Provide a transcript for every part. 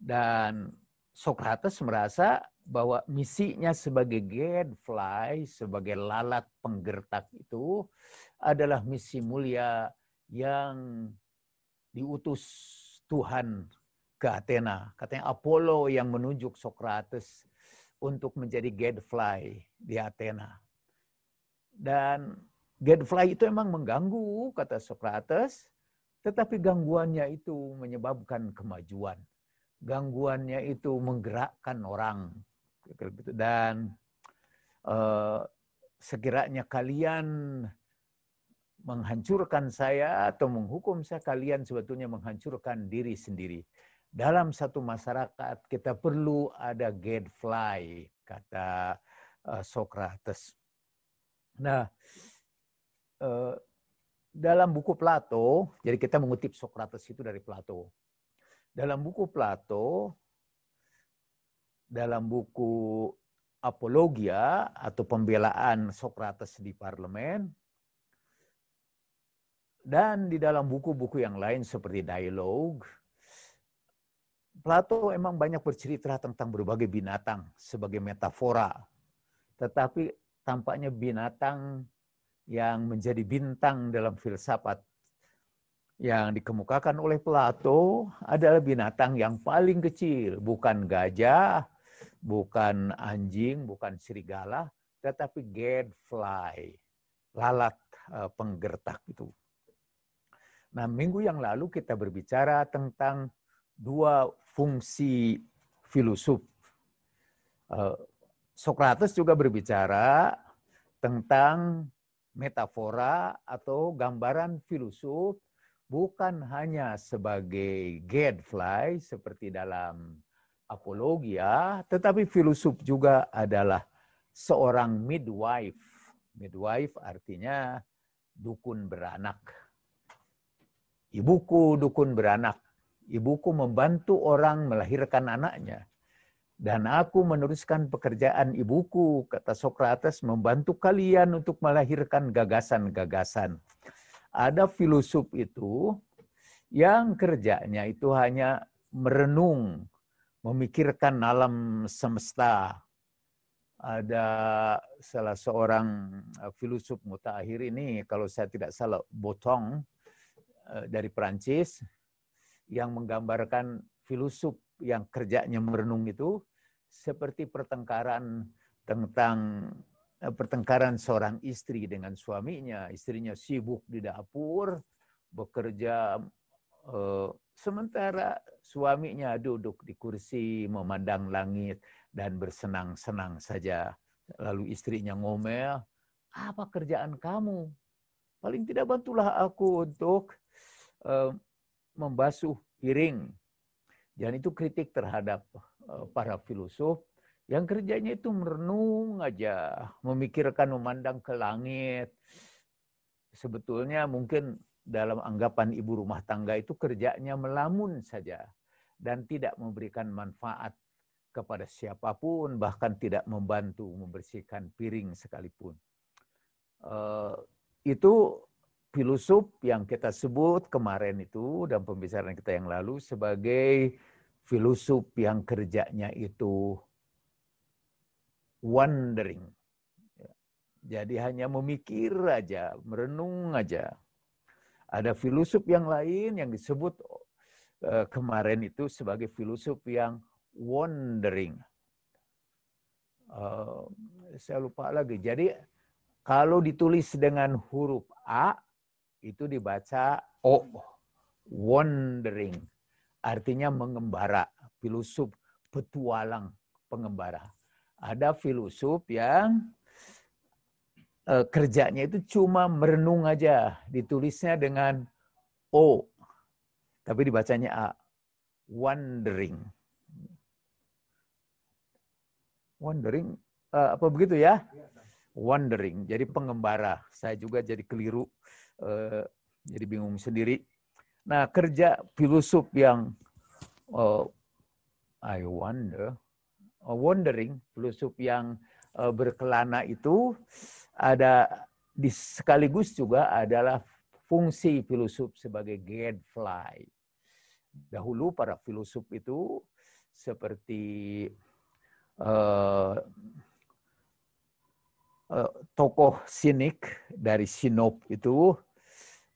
Dan Socrates merasa bahwa misinya sebagai gadfly, sebagai lalat penggertak itu adalah misi mulia yang diutus Tuhan ke Athena. Katanya Apollo yang menunjuk Socrates untuk menjadi gadfly di Athena. Dan gadfly itu emang mengganggu, kata Socrates, tetapi gangguannya itu menyebabkan kemajuan. Gangguannya itu menggerakkan orang. Dan sekiranya kalian menghancurkan saya atau menghukum saya, kalian sebetulnya menghancurkan diri sendiri. Dalam satu masyarakat kita perlu ada gadfly, kata Socrates. Nah, dalam buku Plato, jadi kita mengutip Socrates itu dari Plato. Dalam buku Plato, dalam buku Apologia atau pembelaan Socrates di parlemen, dan di dalam buku-buku yang lain seperti Dialogue, Plato emang banyak bercerita tentang berbagai binatang sebagai metafora. Tetapi tampaknya binatang yang menjadi bintang dalam filsafat yang dikemukakan oleh Plato adalah binatang yang paling kecil, bukan gajah, bukan anjing, bukan serigala, tetapi gadfly, lalat penggertak itu. Nah, minggu yang lalu kita berbicara tentang dua fungsi filosof. Socrates juga berbicara tentang metafora atau gambaran filosof bukan hanya sebagai gadfly seperti dalam Apologia, tetapi filosof juga adalah seorang midwife. Midwife artinya dukun beranak. Ibuku dukun beranak. Ibuku membantu orang melahirkan anaknya. Dan aku meneruskan pekerjaan ibuku, kata Socrates, membantu kalian untuk melahirkan gagasan-gagasan. Ada filosof itu yang kerjanya itu hanya merenung, memikirkan alam semesta. Ada salah seorang filosof mutakhir ini, kalau saya tidak salah, Botong dari Perancis, yang menggambarkan filosof yang kerjanya merenung itu seperti pertengkaran seorang istri dengan suaminya. Istrinya sibuk di dapur, bekerja, sementara suaminya duduk di kursi, memandang langit, dan bersenang-senang saja. Lalu istrinya ngomel, apa kerjaan kamu? Paling tidak bantulah aku untuk membasuh piring. Dan itu kritik terhadap para filosof yang kerjanya itu merenung aja, memikirkan, memandang ke langit. Sebetulnya mungkin dalam anggapan ibu rumah tangga itu kerjanya melamun saja dan tidak memberikan manfaat kepada siapapun, bahkan tidak membantu membersihkan piring sekalipun. Itu filosof yang kita sebut kemarin itu dalam pembicaraan kita yang lalu sebagai filosof yang kerjanya itu wondering. Jadi hanya memikir aja, merenung aja. Ada filosof yang lain yang disebut kemarin itu sebagai filosof yang wondering. Saya lupa lagi. Jadi kalau ditulis dengan huruf A, itu dibaca O. Wondering. Artinya mengembara. Filosof petualang, pengembara. Ada filosof yang kerjanya itu cuma merenung aja. Ditulisnya dengan O. Tapi dibacanya A. Wondering. Wondering, apa begitu ya? Wondering, jadi pengembara. Saya juga jadi keliru, jadi bingung sendiri. Nah, kerja filosof yang I wonder, wondering, filosof yang berkelana itu ada sekaligus juga adalah fungsi filosof sebagai gadfly. Dahulu para filosof itu seperti tokoh sinik dari Sinop itu,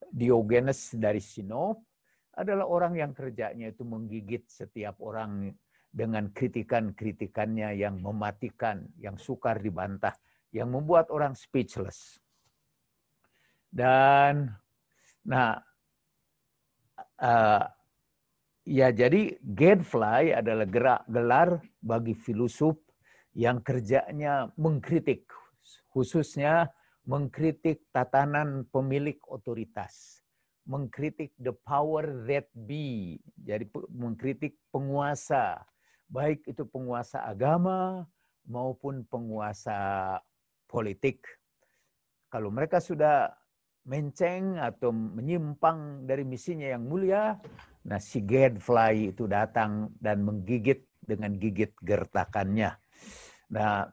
Diogenes dari Sinop, adalah orang yang kerjanya itu menggigit setiap orang dengan kritikan-kritikannya yang mematikan, yang sukar dibantah, yang membuat orang speechless. Dan, nah, ya jadi gadfly adalah gelar bagi filosof yang kerjanya mengkritik, khususnya mengkritik tatanan pemilik otoritas, mengkritik the power that be, jadi mengkritik penguasa, baik itu penguasa agama maupun penguasa politik. Kalau mereka sudah menceng atau menyimpang dari misinya yang mulia, nah si gadfly itu datang dan menggigit dengan gigit gertakannya. Nah,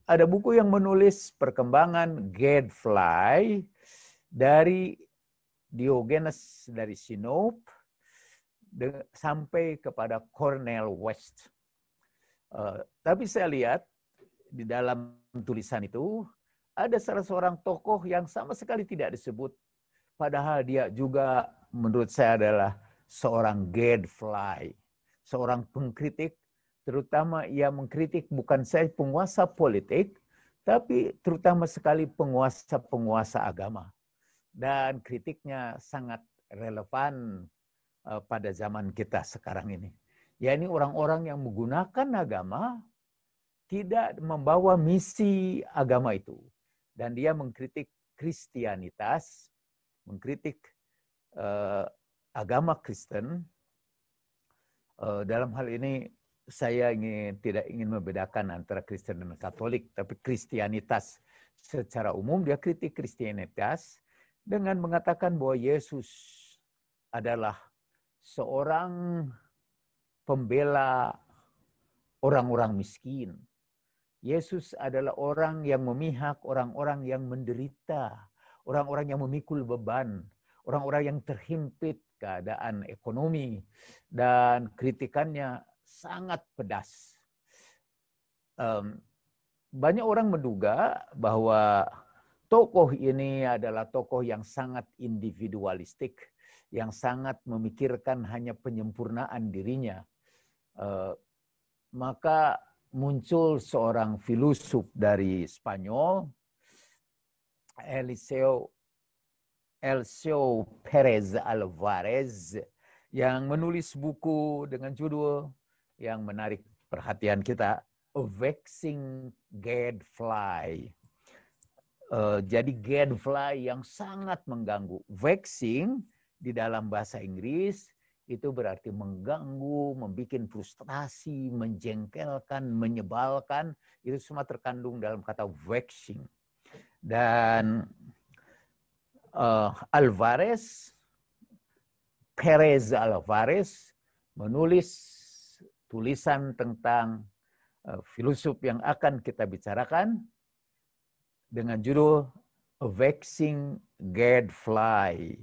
ada buku yang menulis perkembangan gadfly dari Diogenes dari Sinop sampai kepada Cornel West. Tapi saya lihat di dalam tulisan itu ada salah seorang tokoh yang sama sekali tidak disebut, padahal dia juga menurut saya adalah seorang gadfly, seorang pengkritik, terutama ia mengkritik bukan saja penguasa politik, tapi terutama sekali penguasa-penguasa agama. Dan kritiknya sangat relevan pada zaman kita sekarang ini. Yakni orang-orang yang menggunakan agama tidak membawa misi agama itu. Dan dia mengkritik Kristianitas, mengkritik agama Kristen. Dalam hal ini saya tidak ingin membedakan antara Kristen dan Katolik, tapi Kristianitas secara umum dia kritik Kristianitas dengan mengatakan bahwa Yesus adalah seorang pembela orang-orang miskin. Yesus adalah orang yang memihak orang-orang yang menderita, orang-orang yang memikul beban, orang-orang yang terhimpit keadaan ekonomi, dan kritikannya sangat pedas. Banyak orang menduga bahwa tokoh ini adalah tokoh yang sangat individualistik, yang sangat memikirkan hanya penyempurnaan dirinya. Maka muncul seorang filosof dari Spanyol, Eliseo Pérez Alvarez, yang menulis buku dengan judul yang menarik perhatian kita, A Vexing Gadfly. Jadi gadfly yang sangat mengganggu. Vexing di dalam bahasa Inggris itu berarti mengganggu, membuat frustrasi, menjengkelkan, menyebalkan. Itu semua terkandung dalam kata vexing. Dan Pérez Alvarez menulis tulisan tentang filosof yang akan kita bicarakan dengan judul A Vexing Gadfly.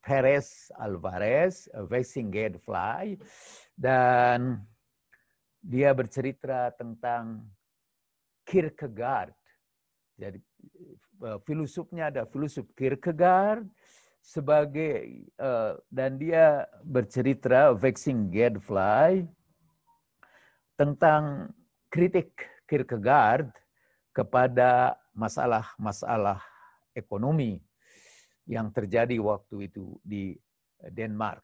Pérez Alvarez, A Vexing Gadfly, dan dia bercerita tentang Kierkegaard. Jadi filosofnya ada filosof Kierkegaard sebagai dan dia bercerita Vexing Gadfly tentang kritik Kierkegaard kepada masalah-masalah ekonomi yang terjadi waktu itu di Denmark.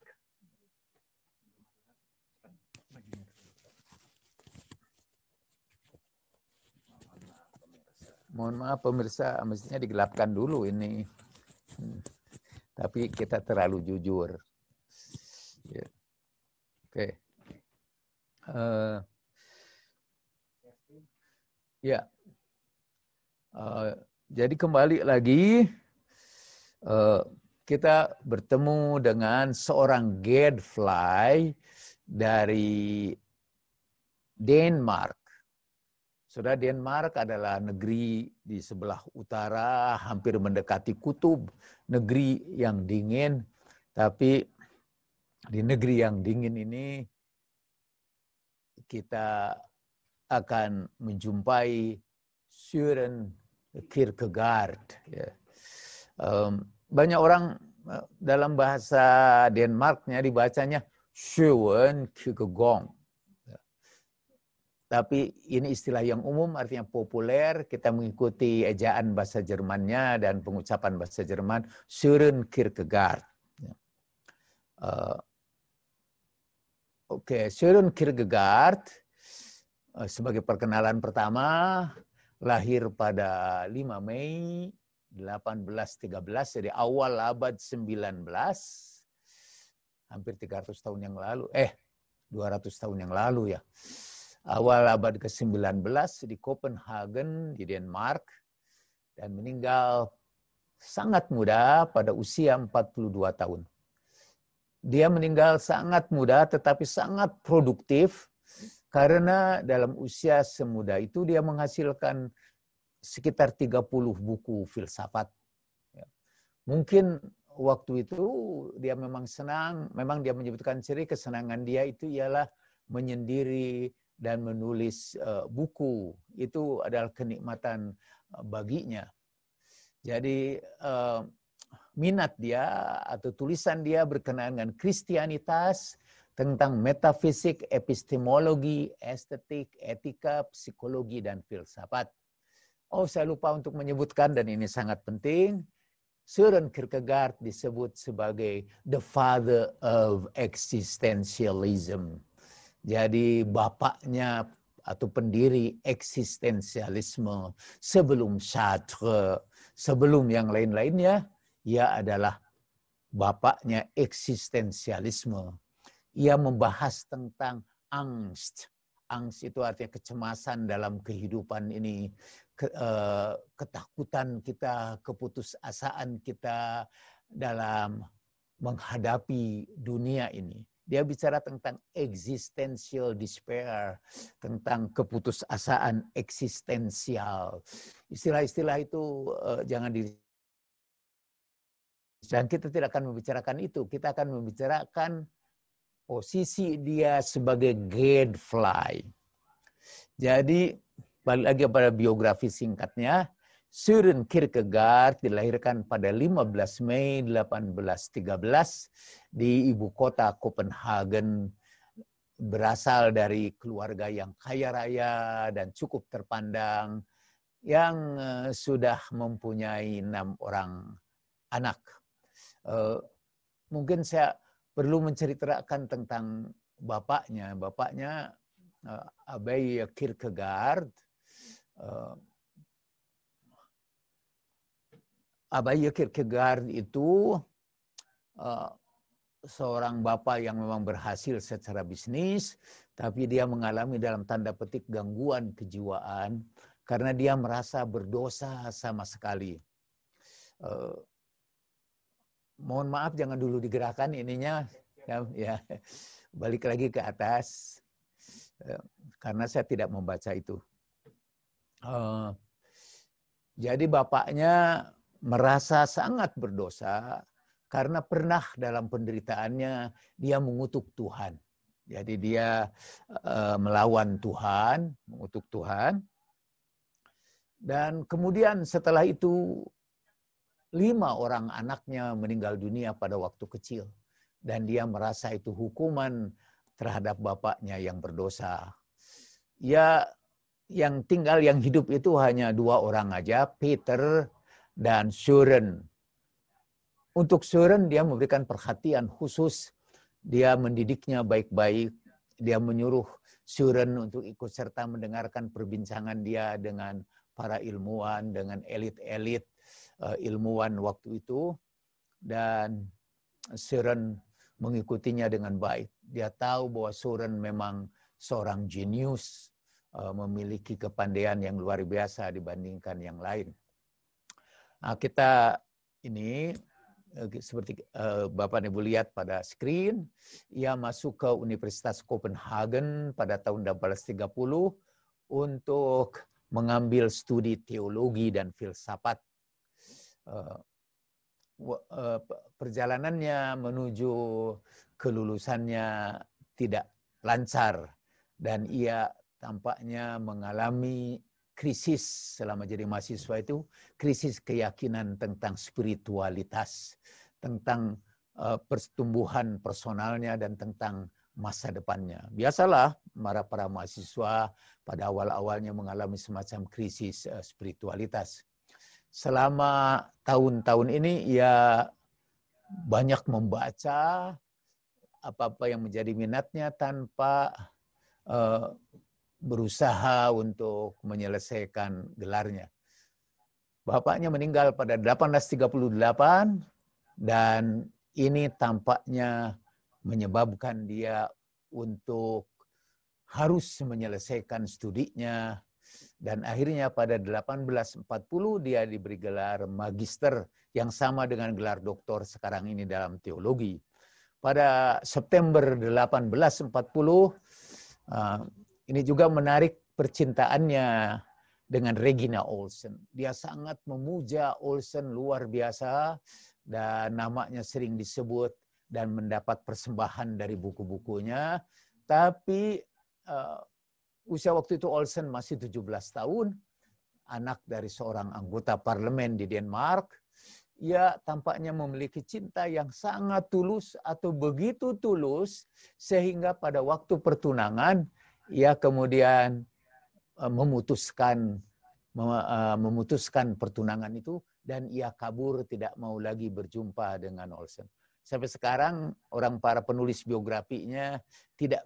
Mohon maaf pemirsa, mestinya digelapkan dulu ini. Tapi kita terlalu jujur. Ya. Oke. Ya. Jadi kembali lagi, kita bertemu dengan seorang gadfly dari Denmark. Saudara, Denmark adalah negeri di sebelah utara, hampir mendekati kutub, negeri yang dingin. Tapi di negeri yang dingin ini kita akan menjumpai Søren Kierkegaard. Ya. Banyak orang dalam bahasa Denmarknya dibacanya Søren Kierkegaard. Tapi ini istilah yang umum, artinya populer. Kita mengikuti ejaan bahasa Jermannya dan pengucapan bahasa Jerman, Søren Kierkegaard. Søren Kierkegaard, sebagai perkenalan pertama, lahir pada 5 Mei 1813, jadi awal abad 19, hampir 300 tahun yang lalu, 200 tahun yang lalu ya. Awal abad ke-19 di Copenhagen, di Denmark, dan meninggal sangat muda pada usia 42 tahun. Dia meninggal sangat muda tetapi sangat produktif karena dalam usia semuda itu dia menghasilkan sekitar 30 buku filsafat. Mungkin waktu itu dia memang senang, memang dia menyebutkan ciri kesenangan dia itu ialah menyendiri dan menulis buku. Itu adalah kenikmatan baginya. Jadi minat dia atau tulisan dia berkenaan dengan Kristianitas, tentang metafisik, epistemologi, estetik, etika, psikologi, dan filsafat. Saya lupa untuk menyebutkan, dan ini sangat penting, Søren Kierkegaard disebut sebagai the father of existentialism. Jadi bapaknya atau pendiri eksistensialisme sebelum Sartre, sebelum yang lain-lainnya, ia adalah bapaknya eksistensialisme. Ia membahas tentang angst. Angst itu artinya kecemasan dalam kehidupan ini, ketakutan kita, keputusasaan kita dalam menghadapi dunia ini. Dia bicara tentang existential despair, tentang keputusasaan eksistensial. Istilah-istilah itu jangan di... Dan kita tidak akan membicarakan itu. Kita akan membicarakan posisi dia sebagai gadfly. Jadi, balik lagi pada biografi singkatnya, Søren Kierkegaard dilahirkan pada 15 Mei 1813 di ibu kota Copenhagen, berasal dari keluarga yang kaya raya dan cukup terpandang, yang sudah mempunyai 6 orang anak. Mungkin saya perlu menceritakan tentang bapaknya. Bapaknya Abay Kierkegaard. Abay Kierkegaard itu seorang bapak yang memang berhasil secara bisnis, tapi dia mengalami dalam tanda petik gangguan kejiwaan karena dia merasa berdosa sama sekali. Mohon maaf, jangan dulu digerakkan ininya, ya. Balik lagi ke atas, karena saya tidak membaca itu. Jadi bapaknya merasa sangat berdosa karena pernah dalam penderitaannya dia mengutuk Tuhan. Jadi dia melawan Tuhan, mengutuk Tuhan. Dan kemudian setelah itu 5 orang anaknya meninggal dunia pada waktu kecil. Dan dia merasa itu hukuman terhadap bapaknya yang berdosa. Ya, yang tinggal, yang hidup itu hanya 2 orang aja, Peter dan Søren. Untuk Søren dia memberikan perhatian khusus, dia mendidiknya baik-baik, dia menyuruh Søren untuk ikut serta mendengarkan perbincangan dia dengan para ilmuwan, dengan elit-elit ilmuwan waktu itu, dan Søren mengikutinya dengan baik. Dia tahu bahwa Søren memang seorang jenius, memiliki kepandaian yang luar biasa dibandingkan yang lain. Nah, kita ini seperti Bapak Ibu lihat pada screen, ia masuk ke Universitas Copenhagen pada tahun 1830 untuk mengambil studi teologi dan filsafat. Perjalanannya menuju kelulusannya tidak lancar dan ia tampaknya mengalami krisis selama jadi mahasiswa itu, krisis keyakinan tentang spiritualitas, tentang pertumbuhan personalnya dan tentang masa depannya. Biasalah para mahasiswa pada awal-awalnya mengalami semacam krisis spiritualitas. Selama tahun-tahun ini ia banyak membaca apa-apa yang menjadi minatnya tanpa berusaha untuk menyelesaikan gelarnya. Bapaknya meninggal pada 1838 dan ini tampaknya menyebabkan dia untuk harus menyelesaikan studinya. Dan akhirnya pada 1840 dia diberi gelar magister yang sama dengan gelar doktor sekarang ini dalam teologi. Pada September 1840, ini juga menarik percintaannya dengan Regina Olsen. Dia sangat memuja Olsen luar biasa dan namanya sering disebut dan mendapat persembahan dari buku-bukunya. Tapi usia waktu itu Olsen masih 17 tahun, anak dari seorang anggota parlemen di Denmark. Ia tampaknya memiliki cinta yang sangat tulus atau begitu tulus sehingga pada waktu pertunangan ia kemudian memutuskan pertunangan itu dan ia kabur, tidak mau lagi berjumpa dengan Olsen. Sampai sekarang para penulis biografinya tidak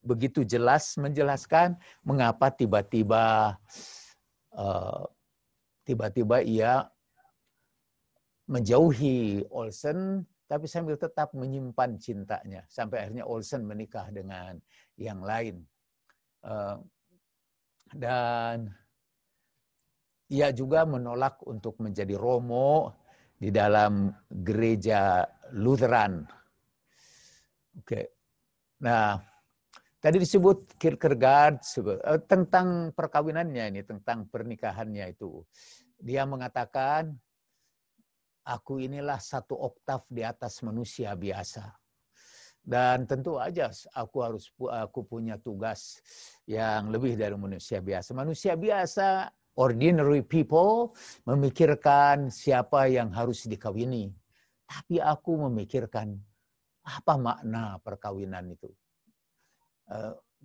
begitu jelas menjelaskan mengapa tiba-tiba ia menjauhi Olsen, tapi sambil tetap menyimpan cintanya sampai akhirnya Olsen menikah dengan yang lain. Dan ia juga menolak untuk menjadi romo di dalam gereja Lutheran. Oke. Nah, tadi disebut Kierkegaard tentang perkawinannya ini, tentang pernikahannya itu. Dia mengatakan, aku inilah satu oktav di atas manusia biasa. Dan tentu aja aku punya tugas yang lebih dari manusia biasa. Manusia biasa, ordinary people, memikirkan siapa yang harus dikawini. Tapi aku memikirkan apa makna perkawinan itu.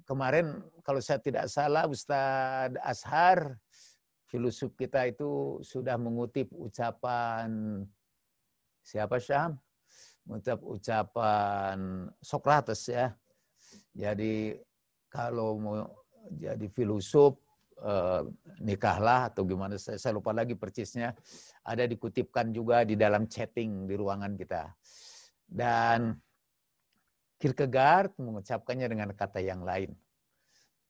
Kemarin kalau saya tidak salah Ustadz Ashar, filosof kita itu sudah mengutip ucapan siapa Syam? Ucapan Sokrates ya. Jadi kalau mau jadi filosof nikahlah atau gimana, saya lupa lagi persisnya. Ada dikutipkan juga di dalam chatting di ruangan kita. Dan Kierkegaard mengucapkannya dengan kata yang lain.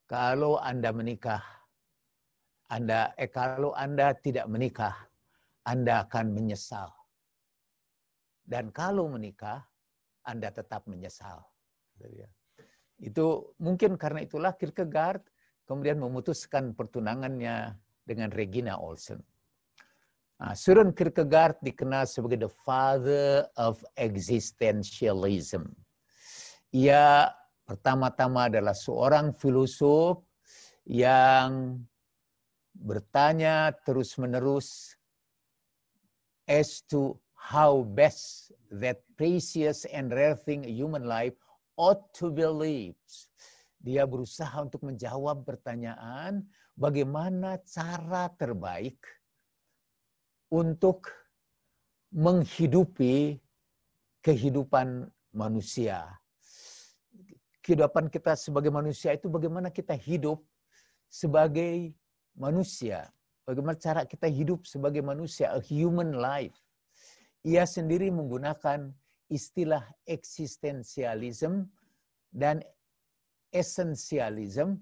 Kalau Anda menikah, kalau Anda tidak menikah, Anda akan menyesal. Dan kalau menikah, Anda tetap menyesal. Itu mungkin karena itulah Kierkegaard kemudian memutuskan pertunangannya dengan Regina Olsen. Søren Kierkegaard dikenal sebagai the father of existentialism. Ia pertama-tama adalah seorang filosof yang bertanya terus-menerus as to how best that precious and rare thing human life ought to be lived. Dia berusaha untuk menjawab pertanyaan bagaimana cara terbaik untuk menghidupi kehidupan manusia. Kehidupan kita sebagai manusia itu bagaimana kita hidup sebagai manusia. Bagaimana cara kita hidup sebagai manusia, a human life. Ia sendiri menggunakan istilah eksistensialisme dan esensialisme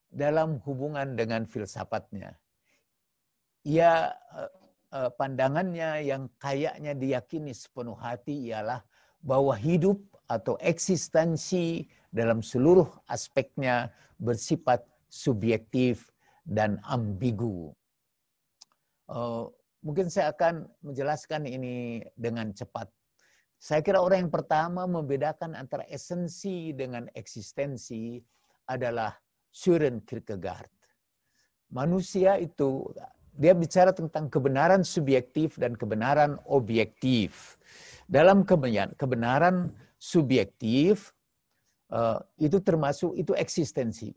dalam hubungan dengan filsafatnya. Ia pandangannya yang kayaknya diyakini sepenuh hati ialah bahwa hidup atau eksistensi dalam seluruh aspeknya bersifat subjektif dan ambigu. Mungkin saya akan menjelaskan ini dengan cepat. Saya kira orang yang pertama membedakan antara esensi dengan eksistensi adalah Søren Kierkegaard. Manusia itu, dia bicara tentang kebenaran subjektif dan kebenaran objektif. Dalam kebenaran subjektif, itu termasuk itu eksistensi.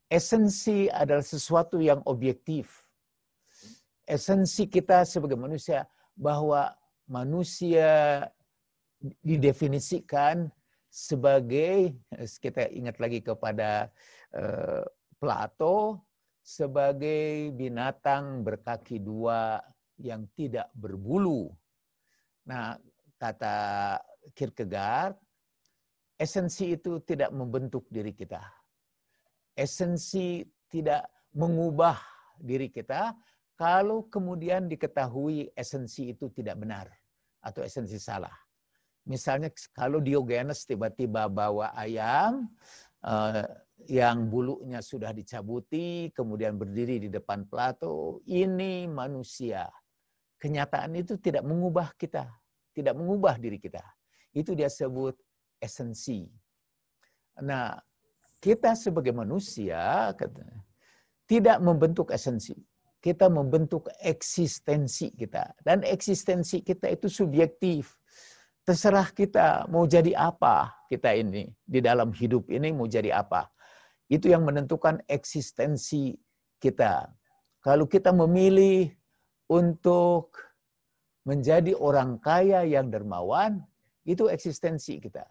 Esensi adalah sesuatu yang objektif. Esensi kita sebagai manusia, bahwa manusia didefinisikan sebagai, kita ingat lagi kepada Plato, sebagai binatang berkaki dua yang tidak berbulu. Nah, kata Kierkegaard, esensi itu tidak membentuk diri kita. Esensi tidak mengubah diri kita kalau kemudian diketahui esensi itu tidak benar atau esensi salah. Misalnya kalau Diogenes tiba-tiba bawa ayam yang bulunya sudah dicabuti, kemudian berdiri di depan Plato, ini manusia. Kenyataan itu tidak mengubah kita, tidak mengubah diri kita. Itu dia sebut esensi. Nah, kita sebagai manusia tidak membentuk esensi. Kita membentuk eksistensi kita. Dan eksistensi kita itu subjektif. Terserah kita mau jadi apa kita ini. Di dalam hidup ini mau jadi apa. Itu yang menentukan eksistensi kita. Kalau kita memilih untuk menjadi orang kaya yang dermawan, itu eksistensi kita.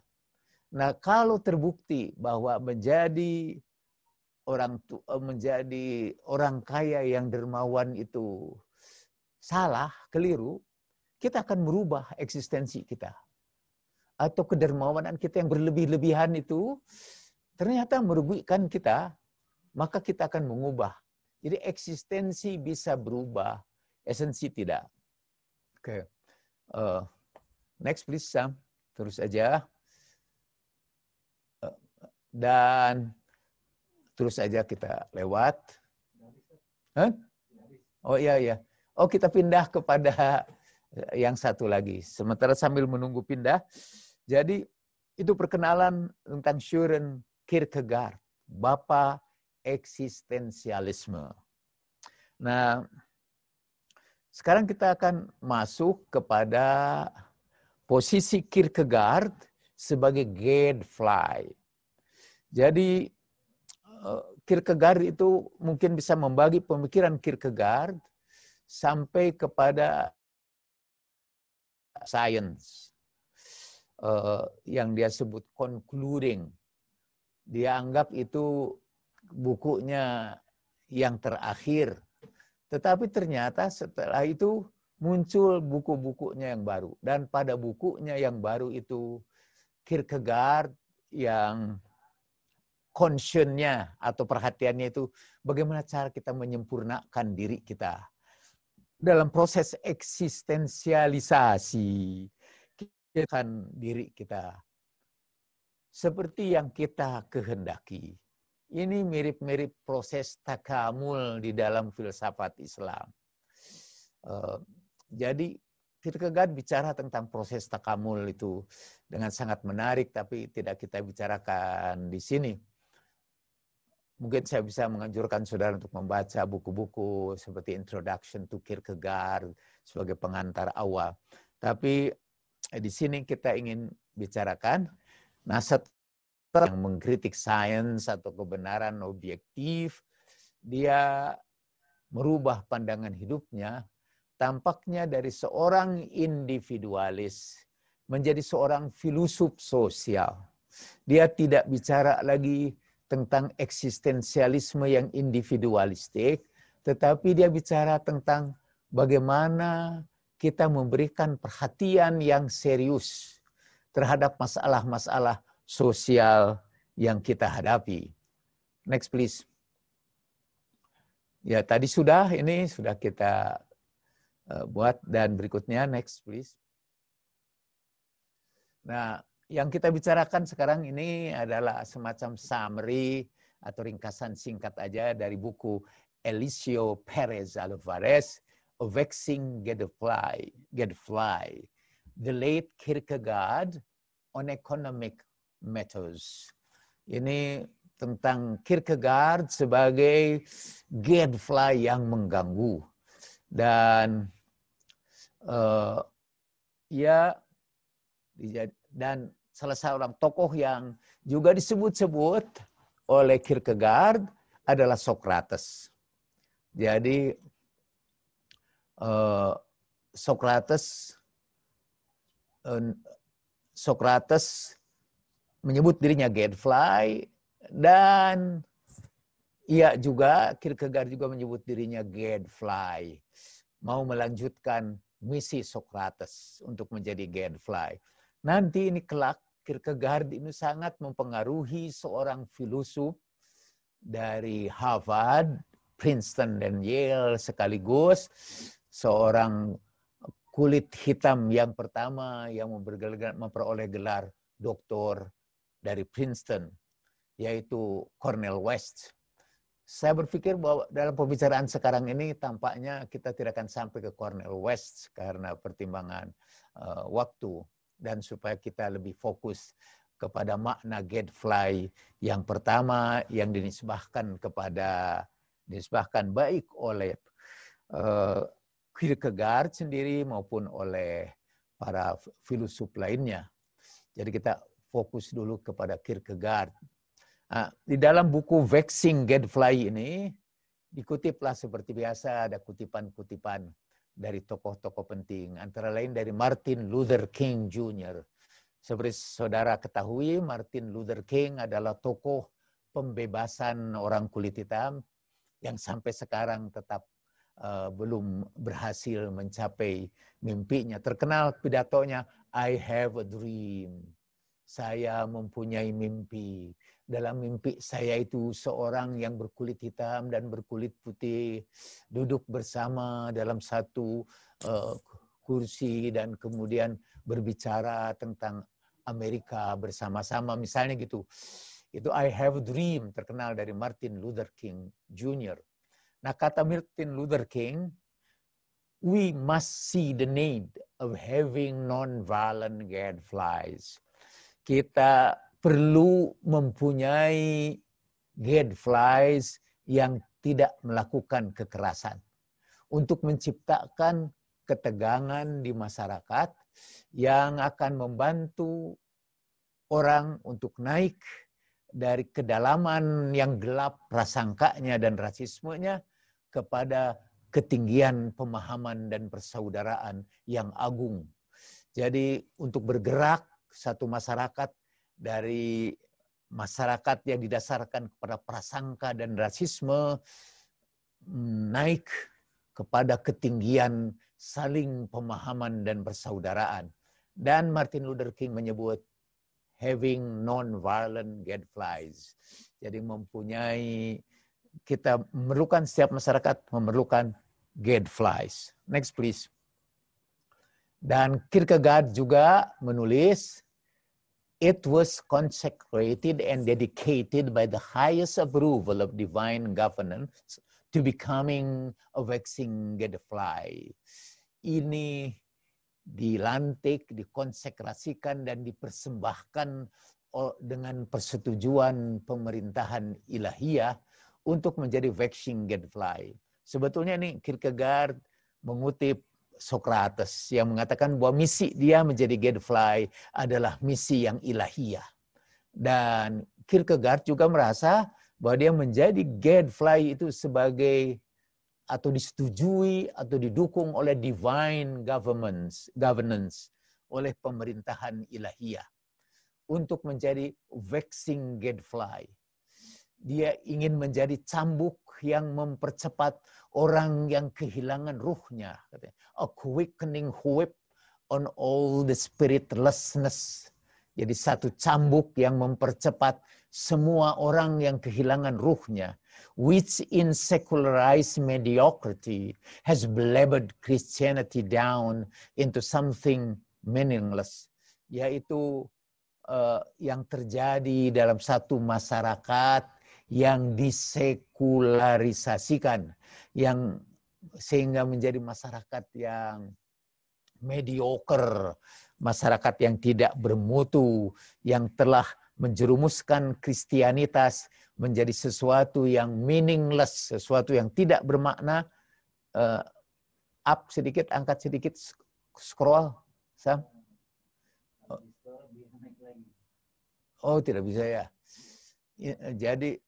Nah, kalau terbukti bahwa menjadi orang kaya yang dermawan itu salah, keliru, kita akan merubah eksistensi kita. Atau kedermawanan kita yang berlebih-lebihan itu ternyata merugikan kita, maka kita akan mengubah. Jadi eksistensi bisa berubah, esensi tidak. Oke. Next please, Sam. Terus aja. Dan terus aja kita lewat. Huh? Oh iya, iya. Oh, kita pindah kepada yang satu lagi. Sementara sambil menunggu pindah. Jadi itu perkenalan tentang Søren Kierkegaard, Bapa eksistensialisme. Nah, sekarang kita akan masuk kepada posisi Kierkegaard sebagai gadfly. Jadi Kierkegaard itu mungkin bisa membagi pemikiran Kierkegaard sampai kepada science yang dia sebut concluding. Dia anggap itu bukunya yang terakhir. Tetapi ternyata setelah itu muncul buku-bukunya yang baru. Dan pada bukunya yang baru itu Kierkegaard yang concern-nya atau perhatiannya itu bagaimana cara kita menyempurnakan diri kita. Dalam proses eksistensialisasi diri kita. Seperti yang kita kehendaki. Ini mirip-mirip proses takamul di dalam filsafat Islam. Jadi Kierkegaard bicara tentang proses takamul itu dengan sangat menarik, tapi tidak kita bicarakan di sini. Mungkin saya bisa menganjurkan saudara untuk membaca buku-buku seperti Introduction to Kierkegaard sebagai pengantar awal. Tapi di sini kita ingin bicarakan, nah setelah yang mengkritik sains atau kebenaran objektif, dia merubah pandangan hidupnya, tampaknya dari seorang individualis menjadi seorang filosof sosial. Dia tidak bicara lagi tentang eksistensialisme yang individualistik, tetapi dia bicara tentang bagaimana kita memberikan perhatian yang serius terhadap masalah-masalah sosial yang kita hadapi. Next please. Ya, tadi ini sudah kita buat, dan berikutnya next please. Nah, yang kita bicarakan sekarang ini adalah semacam summary atau ringkasan singkat aja dari buku Eliseo Perez Alvarez, A Vexing Gadfly, The Late Kierkegaard on Economic Matters. Ini tentang Kierkegaard sebagai gadfly yang mengganggu. Dan dan salah seorang tokoh yang juga disebut-sebut oleh Kierkegaard adalah Socrates. Jadi Socrates menyebut dirinya gadfly, dan Kierkegaard juga menyebut dirinya gadfly. Mau melanjutkan misi Socrates untuk menjadi gadfly. Nanti ini kelak Kierkegaard ini sangat mempengaruhi seorang filosof dari Harvard, Princeton, dan Yale sekaligus, seorang kulit hitam yang pertama yang memperoleh gelar doktor dari Princeton, yaitu Cornel West. Saya berpikir bahwa dalam pembicaraan sekarang ini tampaknya kita tidak akan sampai ke Cornel West karena pertimbangan waktu, dan supaya kita lebih fokus kepada makna gadfly yang pertama yang dinisbahkan baik oleh Kierkegaard sendiri maupun oleh para filosof lainnya. Jadi kita fokus dulu kepada Kierkegaard. Nah, di dalam buku Vexing Gadfly ini dikutiplah seperti biasa, ada kutipan-kutipan dari tokoh-tokoh penting, antara lain dari Martin Luther King Jr. Seperti saudara ketahui, Martin Luther King adalah tokoh pembebasan orang kulit hitam yang sampai sekarang tetap belum berhasil mencapai mimpinya. Terkenal pidatonya, I have a dream. Saya mempunyai mimpi. Dalam mimpi saya itu seorang yang berkulit hitam dan berkulit putih duduk bersama dalam satu kursi dan kemudian berbicara tentang Amerika bersama-sama, misalnya gitu. Itu I have a dream, terkenal dari Martin Luther King Jr. Nah, kata Martin Luther King, we must see the need of having non-violent gadflies. Kita perlu mempunyai gadflies yang tidak melakukan kekerasan untuk menciptakan ketegangan di masyarakat yang akan membantu orang untuk naik dari kedalaman yang gelap prasangkanya dan rasismenya kepada ketinggian pemahaman dan persaudaraan yang agung. Jadi untuk bergerak satu masyarakat dari masyarakat yang didasarkan kepada prasangka dan rasisme naik kepada ketinggian saling pemahaman dan persaudaraan. Dan Martin Luther King menyebut having non-violent gadflies. Jadi kita memerlukan, setiap masyarakat memerlukan gadflies. Next please. Dan Kierkegaard juga menulis, it was consecrated and dedicated by the highest approval of divine governance to becoming a vexing gadfly. Ini dilantik, dikonsekrasikan, dan dipersembahkan dengan persetujuan pemerintahan ilahiyah untuk menjadi vexing gadfly. Sebetulnya nih Kierkegaard mengutip Socrates yang mengatakan bahwa misi dia menjadi gadfly adalah misi yang ilahiyah. Dan Kierkegaard juga merasa bahwa dia menjadi gadfly itu sebagai atau disetujui atau didukung oleh divine governance oleh pemerintahan ilahiyah untuk menjadi vexing gadfly. Dia ingin menjadi cambuk yang mempercepat orang yang kehilangan ruhnya. A quickening whip on all the spiritlessness. Jadi satu cambuk yang mempercepat semua orang yang kehilangan ruhnya. Which in secularized mediocrity has blabbered Christianity down into something meaningless. Yaitu yang terjadi dalam satu masyarakat yang disekularisasikan, yang sehingga menjadi masyarakat yang mediocre, masyarakat yang tidak bermutu, yang telah menjerumuskan Kristianitas menjadi sesuatu yang meaningless, sesuatu yang tidak bermakna. Up sedikit, angkat sedikit, scroll, Sam. Oh, tidak bisa ya. Jadi,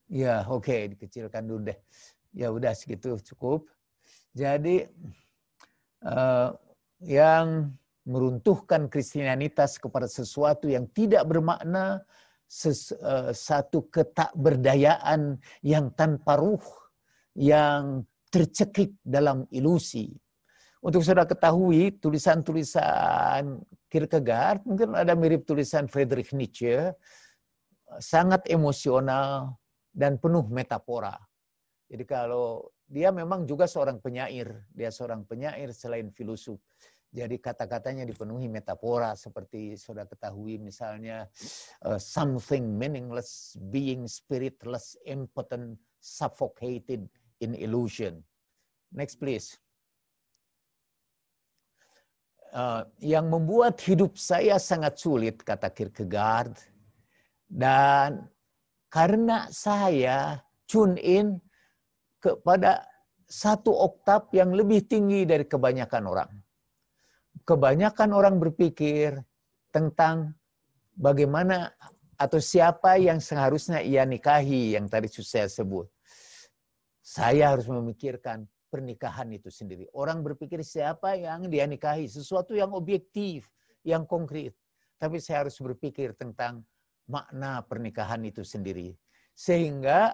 ya oke, dikecilkan dulu deh. Ya udah segitu cukup. Jadi yang meruntuhkan Kristianitas kepada sesuatu yang tidak bermakna, satu ketakberdayaan yang tanpa ruh, yang tercekik dalam ilusi. Untuk saudara ketahui, tulisan-tulisan Kierkegaard mungkin ada mirip tulisan Friedrich Nietzsche, sangat emosional dan penuh metafora. Jadi kalau dia memang juga seorang penyair, dia seorang penyair selain filosof. Jadi kata-katanya dipenuhi metafora seperti saudara ketahui misalnya something meaningless, being spiritless, impotent, suffocated in illusion. Next please. Yang membuat hidup saya sangat sulit, kata Kierkegaard, dan karena saya tune in kepada satu oktav yang lebih tinggi dari kebanyakan orang. Kebanyakan orang berpikir tentang bagaimana atau siapa yang seharusnya ia nikahi, yang tadi saya sebut. Saya harus memikirkan pernikahan itu sendiri. Orang berpikir siapa yang dia nikahi, sesuatu yang objektif, yang konkret. Tapi saya harus berpikir tentang makna pernikahan itu sendiri. Sehingga,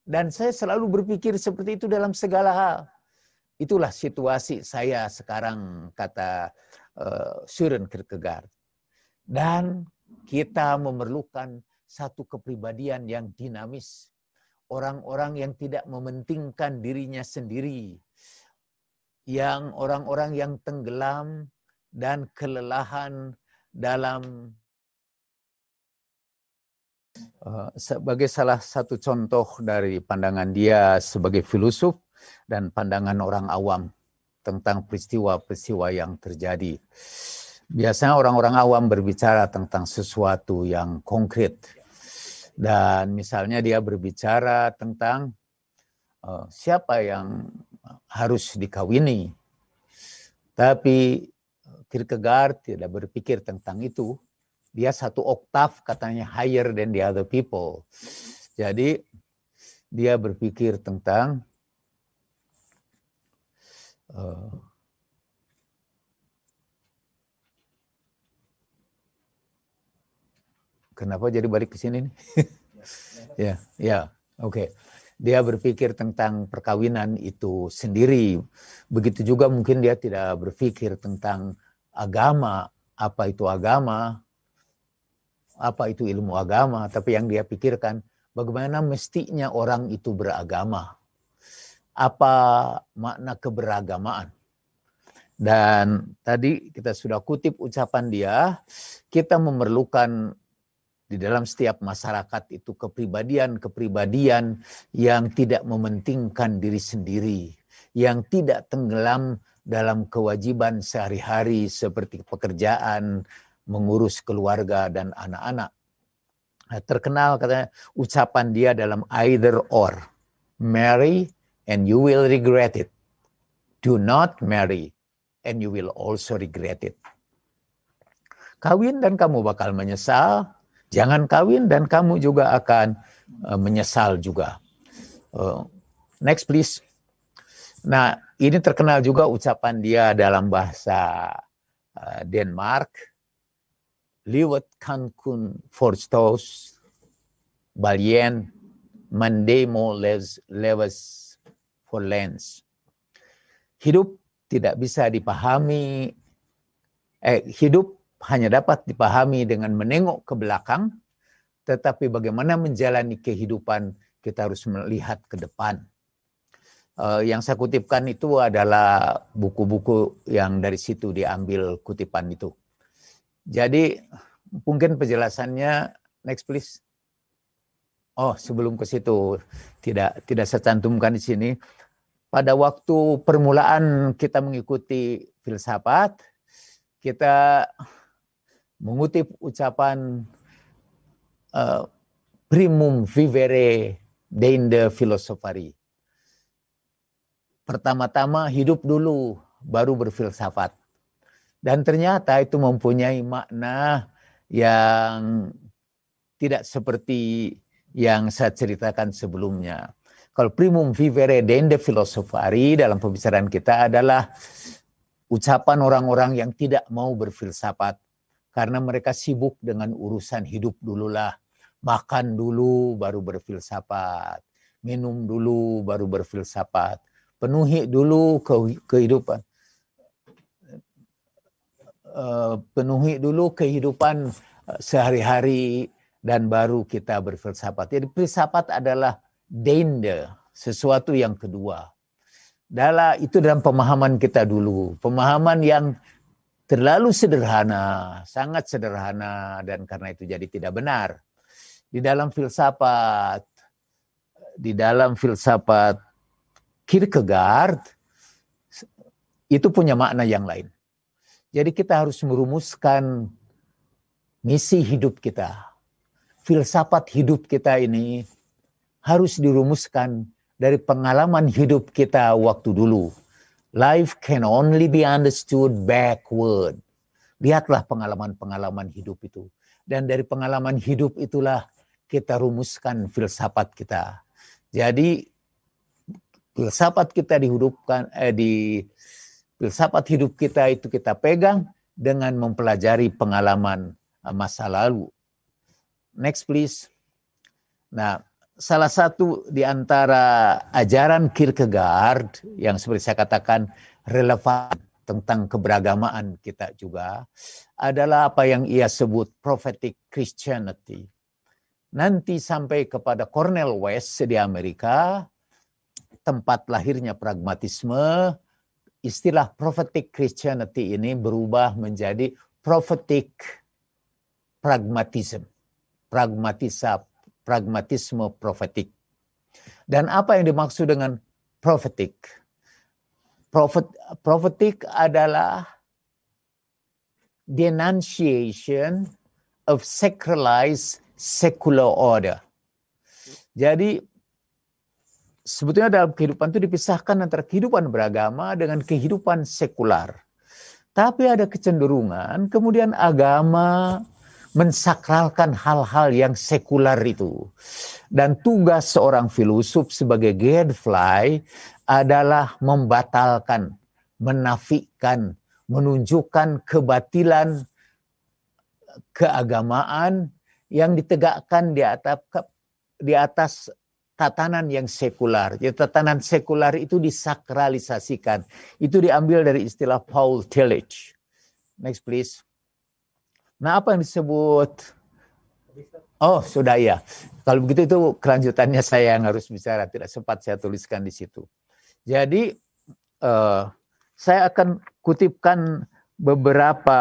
dan saya selalu berpikir seperti itu dalam segala hal. Itulah situasi saya sekarang, kata Søren Kierkegaard. Dan kita memerlukan satu kepribadian yang dinamis. Orang-orang yang tidak mementingkan dirinya sendiri. Yang orang-orang yang tenggelam dan kelelahan dalam sebagai salah satu contoh dari pandangan dia sebagai filosof dan pandangan orang awam tentang peristiwa-peristiwa yang terjadi. Biasanya orang-orang awam berbicara tentang sesuatu yang konkret. Dan misalnya dia berbicara tentang siapa yang harus dikawini. Tapi Kierkegaard tidak berpikir tentang itu. Dia satu oktav katanya higher than the other people. Jadi dia berpikir tentang kenapa jadi balik ke sini nih? Oke. Dia berpikir tentang perkawinan itu sendiri. Begitu juga mungkin dia tidak berpikir tentang agama, apa itu agama, apa itu ilmu agama, tapi yang dia pikirkan bagaimana mestinya orang itu beragama. Apa makna keberagamaan. Dan tadi kita sudah kutip ucapan dia, kita memerlukan di dalam setiap masyarakat itu kepribadian-kepribadian yang tidak mementingkan diri sendiri, yang tidak tenggelam dalam kewajiban sehari-hari seperti pekerjaan, mengurus keluarga dan anak-anak. Terkenal katanya ucapan dia dalam either or. Marry and you will regret it. Do not marry and you will also regret it. Kawin dan kamu bakal menyesal. Jangan kawin dan kamu juga akan menyesal juga. Next please. Nah, ini terkenal juga ucapan dia dalam bahasa Denmark. Livet kan kun forstås, baljen, men det må leves for lens. Hidup tidak bisa dipahami, hidup hanya dapat dipahami dengan menengok ke belakang, tetapi bagaimana menjalani kehidupan kita harus melihat ke depan. Yang saya kutipkan itu adalah buku-buku yang dari situ diambil kutipan itu. Jadi mungkin penjelasannya, next please. Oh, sebelum ke situ tidak saya cantumkan di sini. Pada waktu permulaan kita mengikuti filsafat, kita mengutip ucapan primum vivere deinde philosophari. Pertama-tama hidup dulu, baru berfilsafat. Dan ternyata itu mempunyai makna yang tidak seperti yang saya ceritakan sebelumnya. Kalau primum vivere deinde philosophari dalam pembicaraan kita adalah ucapan orang-orang yang tidak mau berfilsafat. Karena mereka sibuk dengan urusan hidup dululah. Makan dulu baru berfilsafat. Minum dulu baru berfilsafat. Penuhi dulu kehidupan. Penuhi dulu kehidupan sehari-hari dan baru kita berfilsafat. Jadi filsafat adalah deinde, sesuatu yang kedua. Itu dalam pemahaman kita dulu. Pemahaman yang terlalu sederhana, sangat sederhana, dan karena itu jadi tidak benar. Di dalam filsafat Kierkegaard, itu punya makna yang lain. Jadi kita harus merumuskan misi hidup kita. Filsafat hidup kita ini harus dirumuskan dari pengalaman hidup kita waktu dulu. Life can only be understood backward. Lihatlah pengalaman-pengalaman hidup itu. Dan dari pengalaman hidup itulah kita rumuskan filsafat kita. Jadi filsafat kita filsafat hidup kita itu kita pegang dengan mempelajari pengalaman masa lalu. Next please. Nah, salah satu di antara ajaran Kierkegaard yang seperti saya katakan relevan tentang keberagamaan kita juga adalah apa yang ia sebut prophetic Christianity. Nanti sampai kepada Cornel West di Amerika, tempat lahirnya pragmatisme, istilah prophetic Christianity ini berubah menjadi prophetic pragmatism. Pragmatisme profetik. Dan apa yang dimaksud dengan prophetic? Prophetic adalah denunciation of sacralized secular order. Jadi sebetulnya dalam kehidupan itu dipisahkan antara kehidupan beragama dengan kehidupan sekular. Tapi ada kecenderungan kemudian agama mensakralkan hal-hal yang sekular itu. Dan tugas seorang filosof sebagai gadfly adalah membatalkan, menafikan, menunjukkan kebatilan keagamaan yang ditegakkan di atas tatanan yang sekular. Jadi tatanan sekular itu disakralisasikan. Itu diambil dari istilah Paul Tillich. Next please. Nah, apa yang disebut? Oh, sudah ya. Kalau begitu itu kelanjutannya saya yang harus bicara. Tidak sempat saya tuliskan di situ. Jadi, saya akan kutipkan beberapa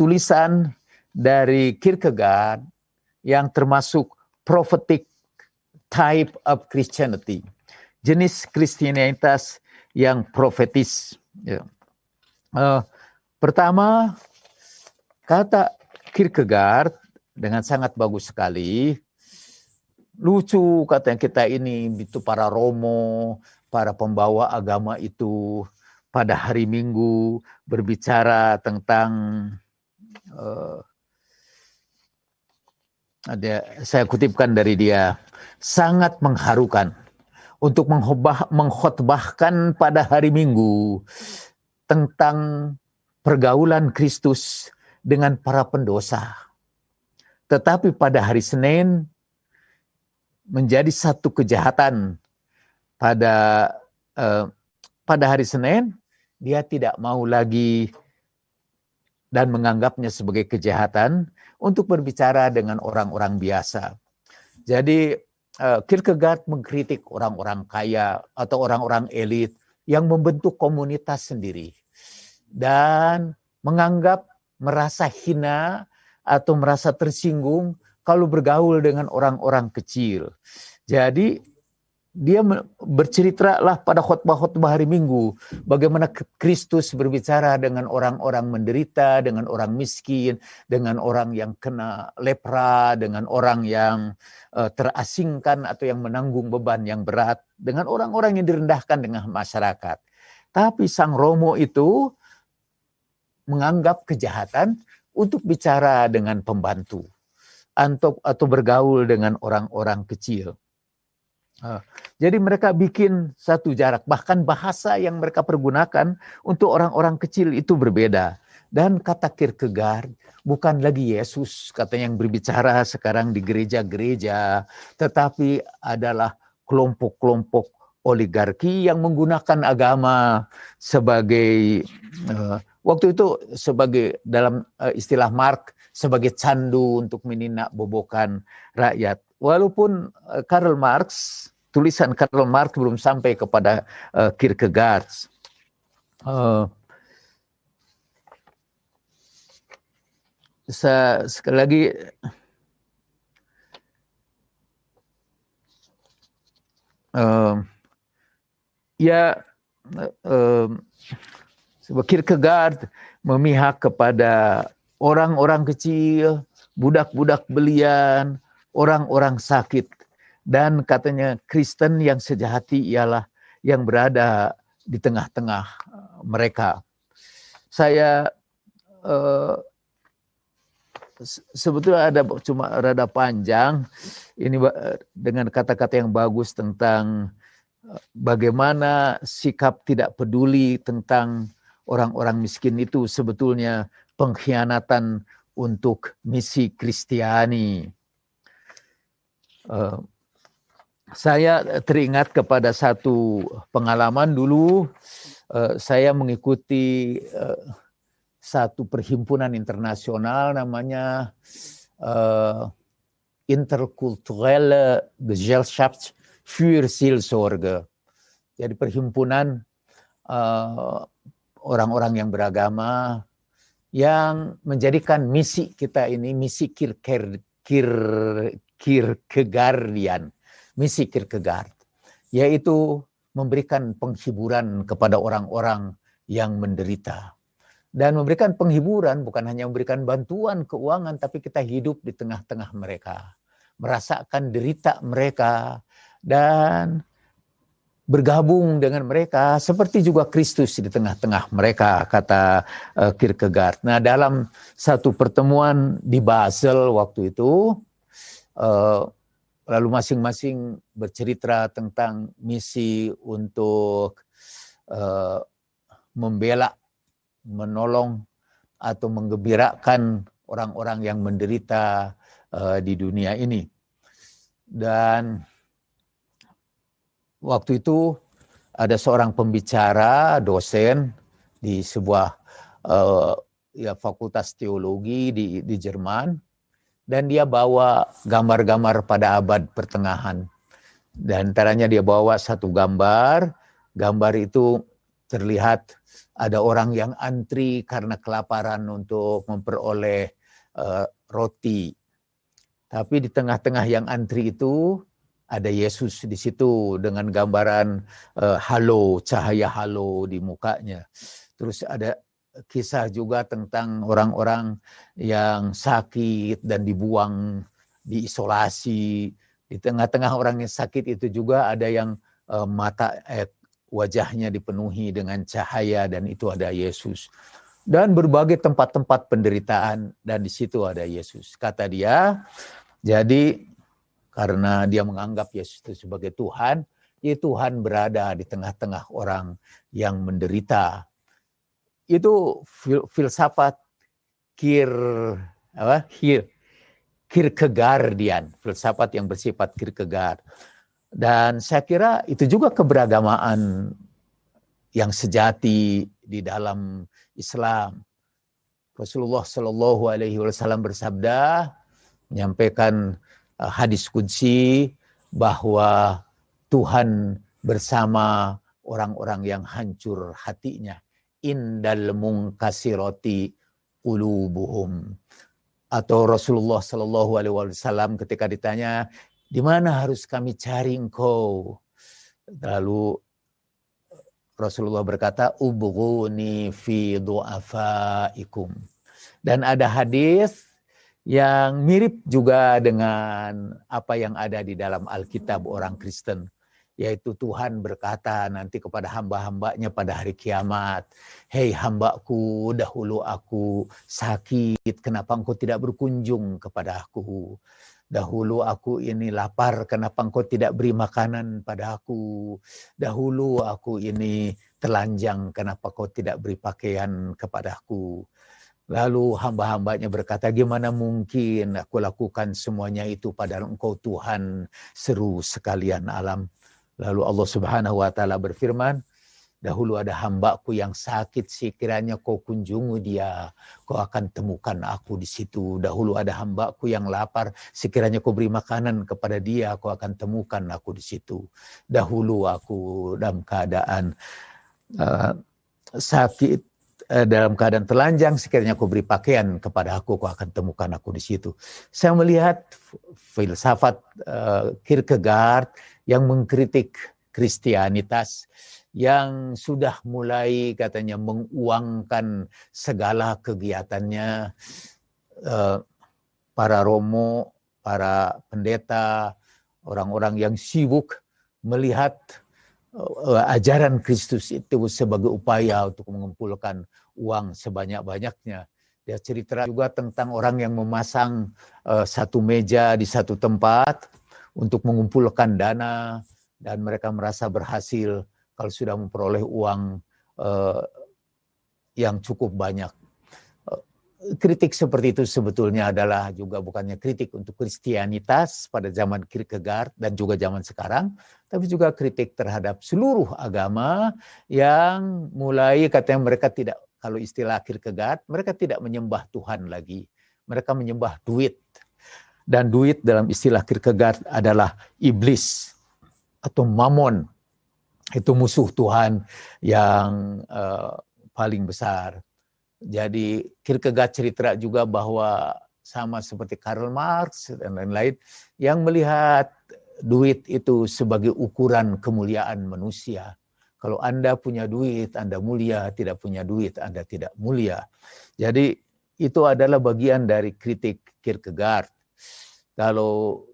tulisan dari Kierkegaard yang termasuk prophetic type of Christianity. Jenis Kristianitas yang profetis. Ya. Pertama, kata Kierkegaard dengan sangat bagus sekali. Lucu katanya kita ini, itu para Romo, para pembawa agama itu pada hari Minggu berbicara tentang, saya kutipkan dari dia, sangat mengharukan untuk mengkhotbahkan pada hari Minggu tentang pergaulan Kristus dengan para pendosa. Tetapi pada hari Senin menjadi satu kejahatan. Pada hari Senin dia tidak mau lagi dan menganggapnya sebagai kejahatan untuk berbicara dengan orang-orang biasa. Jadi Kierkegaard mengkritik orang-orang kaya atau orang-orang elit yang membentuk komunitas sendiri. Dan menganggap merasa hina atau merasa tersinggung kalau bergaul dengan orang-orang kecil. Jadi dia berceritalah pada khotbah-khotbah hari Minggu bagaimana Kristus berbicara dengan orang-orang menderita, dengan orang miskin, dengan orang yang kena lepra, dengan orang yang terasingkan atau yang menanggung beban yang berat, dengan orang-orang yang direndahkan dengan masyarakat. Tapi Sang Romo itu menganggap kejahatan untuk bicara dengan pembantu atau bergaul dengan orang-orang kecil. Jadi mereka bikin satu jarak, bahkan bahasa yang mereka pergunakan untuk orang-orang kecil itu berbeda. Dan kata Kierkegaard, bukan lagi Yesus katanya yang berbicara sekarang di gereja-gereja, tetapi adalah kelompok-kelompok oligarki yang menggunakan agama sebagai waktu itu sebagai dalam istilah Marx sebagai candu untuk meninak bobokan rakyat. Walaupun tulisan Karl Marx belum sampai kepada Kierkegaard. Sekali lagi, Kierkegaard memihak kepada orang-orang kecil, budak-budak belian, orang-orang sakit. Dan katanya Kristen yang sejati ialah yang berada di tengah-tengah mereka. Saya sebetulnya ada cuma rada panjang ini dengan kata-kata yang bagus tentang bagaimana sikap tidak peduli tentang orang-orang miskin itu sebetulnya pengkhianatan untuk misi Kristiani. Saya teringat kepada satu pengalaman dulu. Saya mengikuti satu perhimpunan internasional namanya Interkulturelle Gesellschaft für Seelsorge. Jadi perhimpunan orang-orang yang beragama yang menjadikan misi kita ini misi Kierkegaardian, misi Kierkegaard, yaitu memberikan penghiburan kepada orang-orang yang menderita. Dan memberikan penghiburan bukan hanya memberikan bantuan keuangan, tapi kita hidup di tengah-tengah mereka, merasakan derita mereka, dan bergabung dengan mereka seperti juga Kristus di tengah-tengah mereka, kata Kierkegaard. Nah, dalam satu pertemuan di Basel waktu itu, lalu masing-masing bercerita tentang misi untuk membela, menolong, atau menggembirakan orang-orang yang menderita di dunia ini. Dan waktu itu ada seorang pembicara, dosen di sebuah fakultas teologi di Jerman, dan dia bawa gambar-gambar pada abad pertengahan. Dan antaranya dia bawa satu gambar itu terlihat ada orang yang antri karena kelaparan untuk memperoleh roti. Tapi di tengah-tengah yang antri itu ada Yesus di situ dengan gambaran halo, cahaya halo di mukanya. Terus ada kisah juga tentang orang-orang yang sakit dan dibuang, diisolasi. Di tengah-tengah orang yang sakit itu juga ada yang wajahnya dipenuhi dengan cahaya, dan itu ada Yesus. Dan berbagai tempat-tempat penderitaan, dan di situ ada Yesus. Kata dia, jadi karena dia menganggap Yesus itu sebagai Tuhan, ya Tuhan berada di tengah-tengah orang yang menderita. Itu filsafat Kierkegaardian, filsafat yang bersifat Kierkegaard. Dan saya kira itu juga keberagamaan yang sejati di dalam Islam. Rasulullah Shallallahu Alaihi Wasallam bersabda, menyampaikan hadis qudsi bahwa Tuhan bersama orang-orang yang hancur hatinya. Indal munkasirati ulubuhum. Atau Rasulullah Shallallahu Alaihi Wasallam ketika ditanya, di mana harus kami cari engkau? Lalu Rasulullah berkata, ubghuni fi du'afaikum. Dan ada hadis yang mirip juga dengan apa yang ada di dalam Alkitab orang Kristen. Yaitu Tuhan berkata nanti kepada hamba-hambanya pada hari kiamat, hei hambaku, dahulu aku sakit, kenapa engkau tidak berkunjung kepada aku? Dahulu aku ini lapar, kenapa engkau tidak beri makanan pada aku? Dahulu aku ini telanjang, kenapa kau tidak beri pakaian kepadaku? Lalu hamba-hambanya berkata, gimana mungkin aku lakukan semuanya itu padahal engkau Tuhan seru sekalian alam. Lalu Allah Subhanahu wa taala berfirman, dahulu ada hambaku yang sakit, sekiranya kau kunjungi dia, kau akan temukan aku di situ. Dahulu ada hambaku yang lapar, sekiranya kau beri makanan kepada dia, kau akan temukan aku di situ. Dahulu aku dalam keadaan sakit, dalam keadaan telanjang, sekiranya kau beri pakaian kepada aku, kau akan temukan aku di situ. Saya melihat filsafat Kierkegaard yang mengkritik Kristianitas, yang sudah mulai katanya menguangkan segala kegiatannya, para romo, para pendeta, orang-orang yang sibuk melihat ajaran Kristus itu sebagai upaya untuk mengumpulkan uang sebanyak-banyaknya. Dia cerita juga tentang orang yang memasang satu meja di satu tempat untuk mengumpulkan dana, dan mereka merasa berhasil kalau sudah memperoleh uang yang cukup banyak. Kritik seperti itu sebetulnya adalah juga bukannya kritik untuk Kristianitas pada zaman Kierkegaard dan juga zaman sekarang, tapi juga kritik terhadap seluruh agama yang mulai katanya mereka tidak, kalau istilah Kierkegaard, mereka tidak menyembah Tuhan lagi. Mereka menyembah duit. Dan duit dalam istilah Kierkegaard adalah iblis atau mamon. Itu musuh Tuhan yang paling besar. Jadi Kierkegaard cerita juga bahwa sama seperti Karl Marx dan lain-lain yang melihat duit itu sebagai ukuran kemuliaan manusia. Kalau Anda punya duit, Anda mulia, tidak punya duit, Anda tidak mulia. Jadi itu adalah bagian dari kritik Kierkegaard. Kalau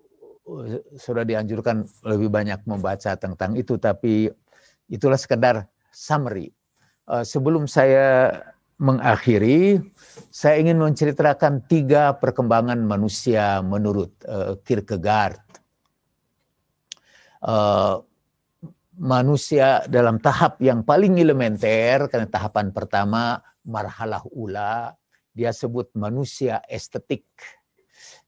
sudah dianjurkan lebih banyak membaca tentang itu, tapi itulah sekedar summary. Sebelum saya mengakhiri, saya ingin menceritakan 3 perkembangan manusia menurut Kierkegaard. Manusia dalam tahap yang paling elementer, karena tahapan pertama, marhalah ula, dia sebut manusia estetik,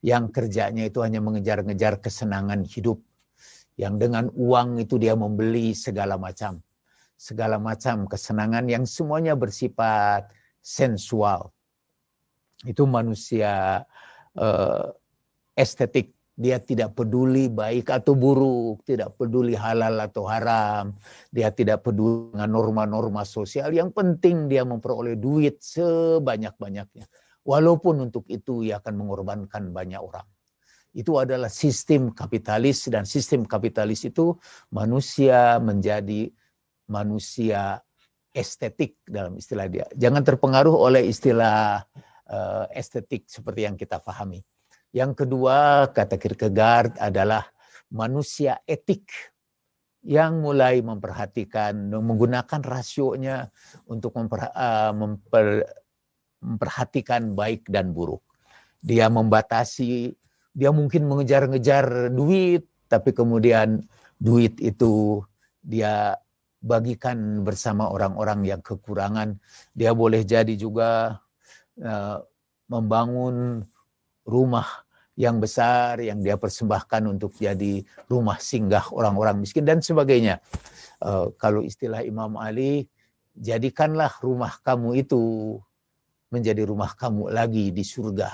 yang kerjanya itu hanya mengejar-ngejar kesenangan hidup, yang dengan uang itu dia membeli segala macam kesenangan yang semuanya bersifat sensual. Itu manusia estetik. Dia tidak peduli baik atau buruk, tidak peduli halal atau haram, dia tidak peduli dengan norma-norma sosial. Yang penting dia memperoleh duit sebanyak-banyaknya. Walaupun untuk itu ia akan mengorbankan banyak orang. Itu adalah sistem kapitalis, dan sistem kapitalis itu manusia menjadi manusia estetik dalam istilah dia. Jangan terpengaruh oleh istilah estetik seperti yang kita pahami. Yang kedua, kata Kierkegaard, adalah manusia etik yang mulai memperhatikan, menggunakan rasionya untuk memperhatikan baik dan buruk. Dia membatasi, dia mungkin mengejar-ngejar duit, tapi kemudian duit itu dia bagikan bersama orang-orang yang kekurangan. Dia boleh jadi juga membangun rumah yang besar yang dia persembahkan untuk jadi rumah singgah orang-orang miskin dan sebagainya. Kalau istilah Imam Ali, jadikanlah rumah kamu itu menjadi rumah kamu lagi di surga.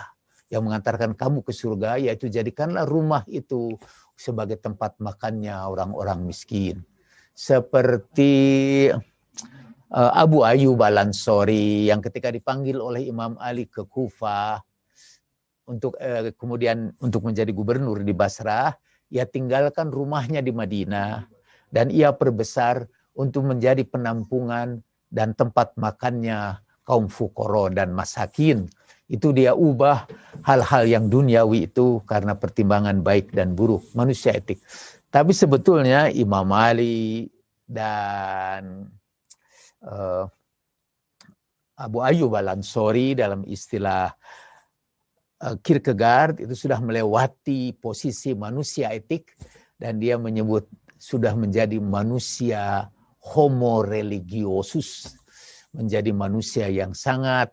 Yang mengantarkan kamu ke surga, yaitu jadikanlah rumah itu sebagai tempat makannya orang-orang miskin. Seperti Abu Ayyub al-Ansari yang ketika dipanggil oleh Imam Ali ke Kufah, kemudian untuk menjadi gubernur di Basrah, ia tinggalkan rumahnya di Madinah dan ia perbesar untuk menjadi penampungan dan tempat makannya kaum fukara dan masakin. Itu dia ubah hal-hal yang duniawi itu karena pertimbangan baik dan buruk, manusia etik. Tapi sebetulnya Imam Ali dan Abu Ayyub al-Ansari dalam istilah Kierkegaard itu sudah melewati posisi manusia etik dan dia menyebut sudah menjadi manusia homo religiosus, menjadi manusia yang sangat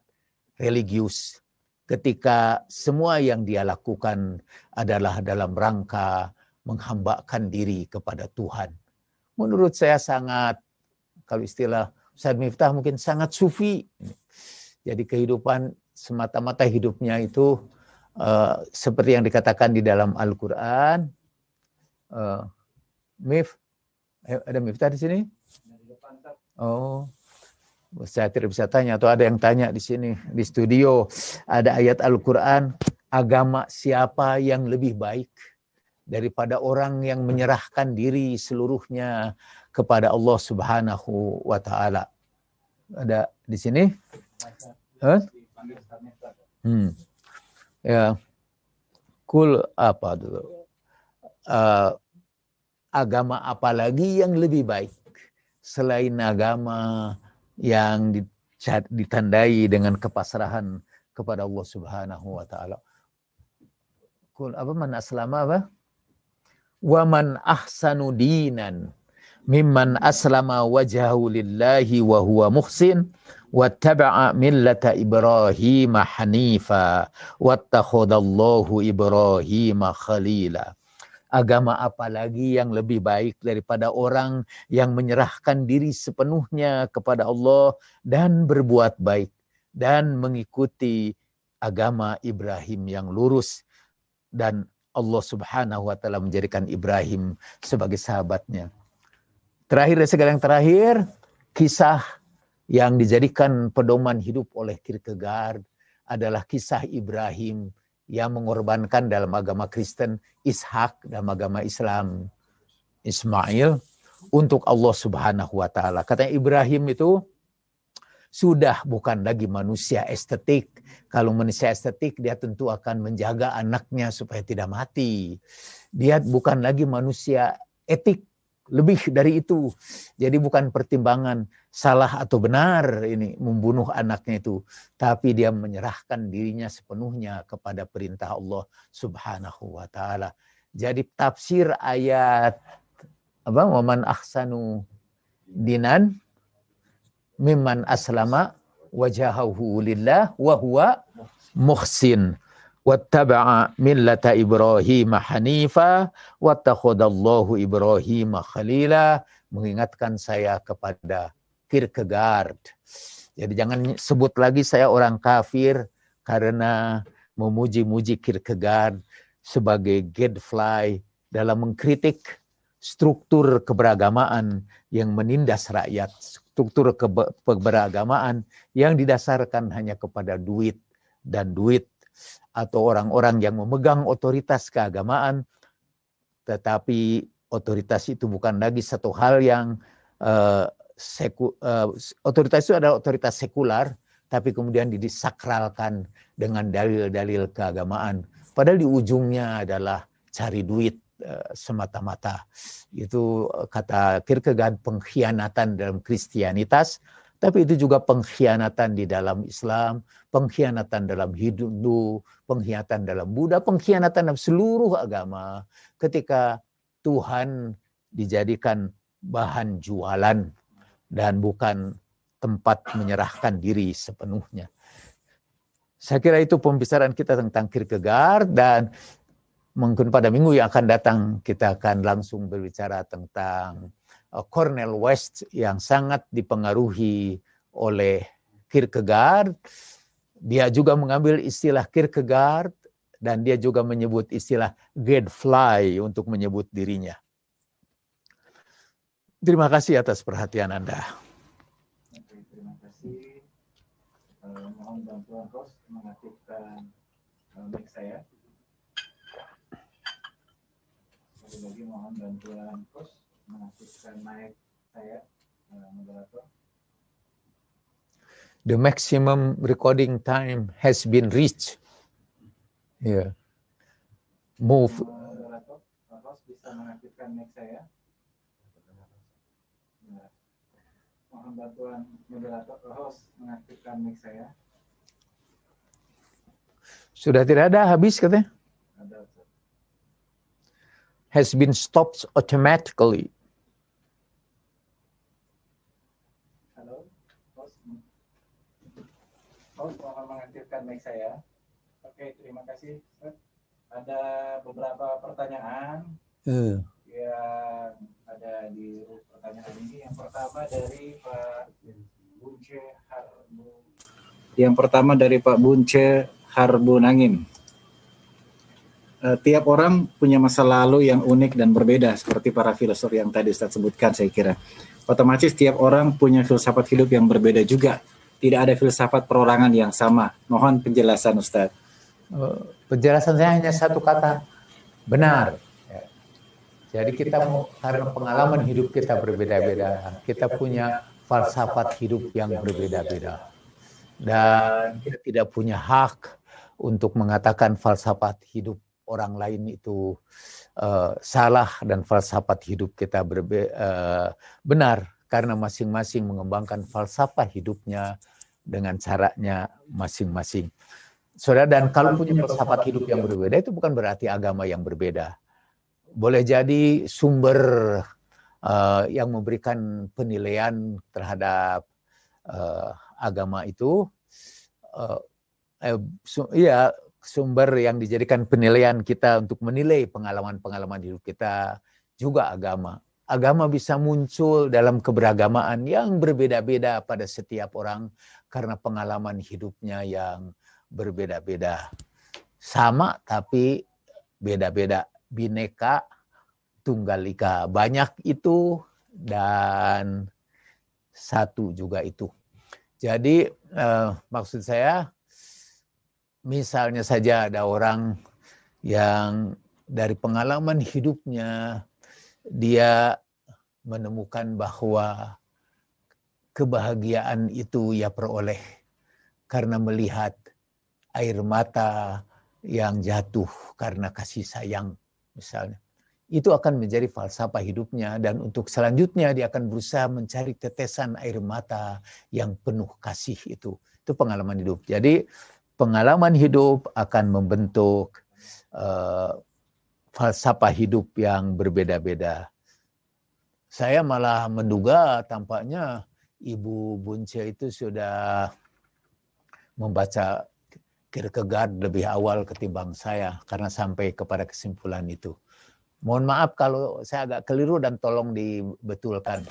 religius ketika semua yang dia lakukan adalah dalam rangka menghambakan diri kepada Tuhan. Menurut saya sangat, kalau istilah Ustaz Miftah mungkin sangat sufi. Jadi kehidupan semata-mata hidupnya itu seperti yang dikatakan di dalam Al-Quran. Ada Miftah di sini? Oh, saya tidak bisa tanya atau ada yang tanya di sini di studio. Ada ayat Al-Quran, agama siapa yang lebih baik daripada orang yang menyerahkan diri seluruhnya kepada Allah Subhanahu wa taala. Ada di sini? Ya. Kul apa dulu? Agama apa lagi yang lebih baik selain agama yang ditandai dengan kepasrahan kepada Allah Subhanahu wa taala. Kul apa man aslama apa? Wa man ahsanu dinan mimman aslama wajhahu lillahi wa huwa muhsin wattaba'a millata Ibrahim hanifa wattakhadallahu Ibrahim khalila. Agama apa lagi yang lebih baik daripada orang yang menyerahkan diri sepenuhnya kepada Allah dan berbuat baik dan mengikuti agama Ibrahim yang lurus, dan Allah Subhanahu wa taala menjadikan Ibrahim sebagai sahabatnya. Terakhir dari segala yang terakhir, kisah yang dijadikan pedoman hidup oleh Kierkegaard adalah kisah Ibrahim yang mengorbankan dalam agama Kristen Ishak, dalam agama Islam Ismail untuk Allah Subhanahu wa taala. Katanya Ibrahim itu sudah bukan lagi manusia estetik. Kalau manusia estetik dia tentu akan menjaga anaknya supaya tidak mati. Dia bukan lagi manusia etik, lebih dari itu. Jadi bukan pertimbangan salah atau benar ini membunuh anaknya itu, tapi dia menyerahkan dirinya sepenuhnya kepada perintah Allah Subhanahu wa taala. Jadi tafsir ayat apa, waman ahsanu dinan mimman aslama wajahahu lillah wa huwa muhsin wattaba'a millata Ibrahim hanifa wattakhadallahu Ibrahim khalila, mengingatkan saya kepada Kierkegaard. Jadi jangan sebut lagi saya orang kafir karena memuji-muji Kierkegaard sebagai gadfly dalam mengkritik struktur keberagamaan yang menindas rakyat, struktur keberagamaan yang didasarkan hanya kepada duit dan duit, atau orang-orang yang memegang otoritas keagamaan, tetapi otoritas itu bukan lagi satu hal yang otoritas itu adalah otoritas sekular, tapi kemudian disakralkan dengan dalil-dalil keagamaan. Padahal di ujungnya adalah cari duit semata-mata. Itu kata Kierkegaard pengkhianatan dalam Kristianitas, tapi itu juga pengkhianatan di dalam Islam, pengkhianatan dalam Hindu, pengkhianatan dalam Buddha, pengkhianatan dalam seluruh agama. Ketika Tuhan dijadikan bahan jualan dan bukan tempat menyerahkan diri sepenuhnya. Saya kira itu pembicaraan kita tentang Kierkegaard, dan mungkin pada minggu yang akan datang kita akan langsung berbicara tentang Cornel West yang sangat dipengaruhi oleh Kierkegaard. Dia juga mengambil istilah Kierkegaard dan dia juga menyebut istilah gadfly untuk menyebut dirinya. Terima kasih atas perhatian Anda. Terima kasih. Mohon bantuan host mengaktifkan mic saya. Sekali lagi mohon bantuan host mengaktifkan mic saya, moderator. The maximum recording time has been reached. Yeah. Move. Moderator, host bisa mengaktifkan mic saya. Mohon bantuan moderator, host mengaktifkan mic saya. Sudah tidak ada, habis katanya. Ada. Has been stopped automatically. Halo, host. Host mohon mengaktifkan mic saya. Oke, terima kasih. Ada beberapa pertanyaan yang ada di pertanyaan ini. Yang pertama dari Pak Bunce Harbu. Yang pertama dari Pak Bunce Harbunangin. Tiap orang punya masa lalu yang unik dan berbeda, seperti para filosof yang tadi Ustaz sebutkan, saya kira. Otomatis tiap orang punya filsafat hidup yang berbeda juga. Tidak ada filsafat perorangan yang sama. Mohon penjelasan Ustaz. Penjelasan saya hanya satu kata, benar. Jadi kita karena pengalaman hidup kita berbeda-beda, kita punya falsafat hidup yang berbeda-beda. Dan kita tidak punya hak untuk mengatakan falsafat hidup orang lain itu salah dan falsafat hidup kita benar, karena masing-masing mengembangkan falsafat hidupnya dengan caranya masing-masing. Saudara, dan kalau punya falsafat hidup yang berbeda itu bukan berarti agama yang berbeda. Boleh jadi sumber yang memberikan penilaian terhadap agama itu, sumber yang dijadikan penilaian kita untuk menilai pengalaman-pengalaman hidup kita juga agama. Agama bisa muncul dalam keberagamaan yang berbeda-beda pada setiap orang karena pengalaman hidupnya yang berbeda-beda. Sama tapi beda-beda. Bineka Tunggal Ika. Banyak itu dan satu juga itu. Jadi maksud saya, misalnya saja ada orang yang dari pengalaman hidupnya dia menemukan bahwa kebahagiaan itu ia peroleh karena melihat air mata yang jatuh karena kasih sayang misalnya. Itu akan menjadi falsafah hidupnya, dan untuk selanjutnya dia akan berusaha mencari tetesan air mata yang penuh kasih itu. Itu pengalaman hidup. Jadi pengalaman hidup akan membentuk falsafah hidup yang berbeda-beda. Saya malah menduga tampaknya Ibu Bunce itu sudah membaca Kierkegaard lebih awal ketimbang saya, karena sampai kepada kesimpulan itu. Mohon maaf kalau saya agak keliru dan tolong dibetulkan.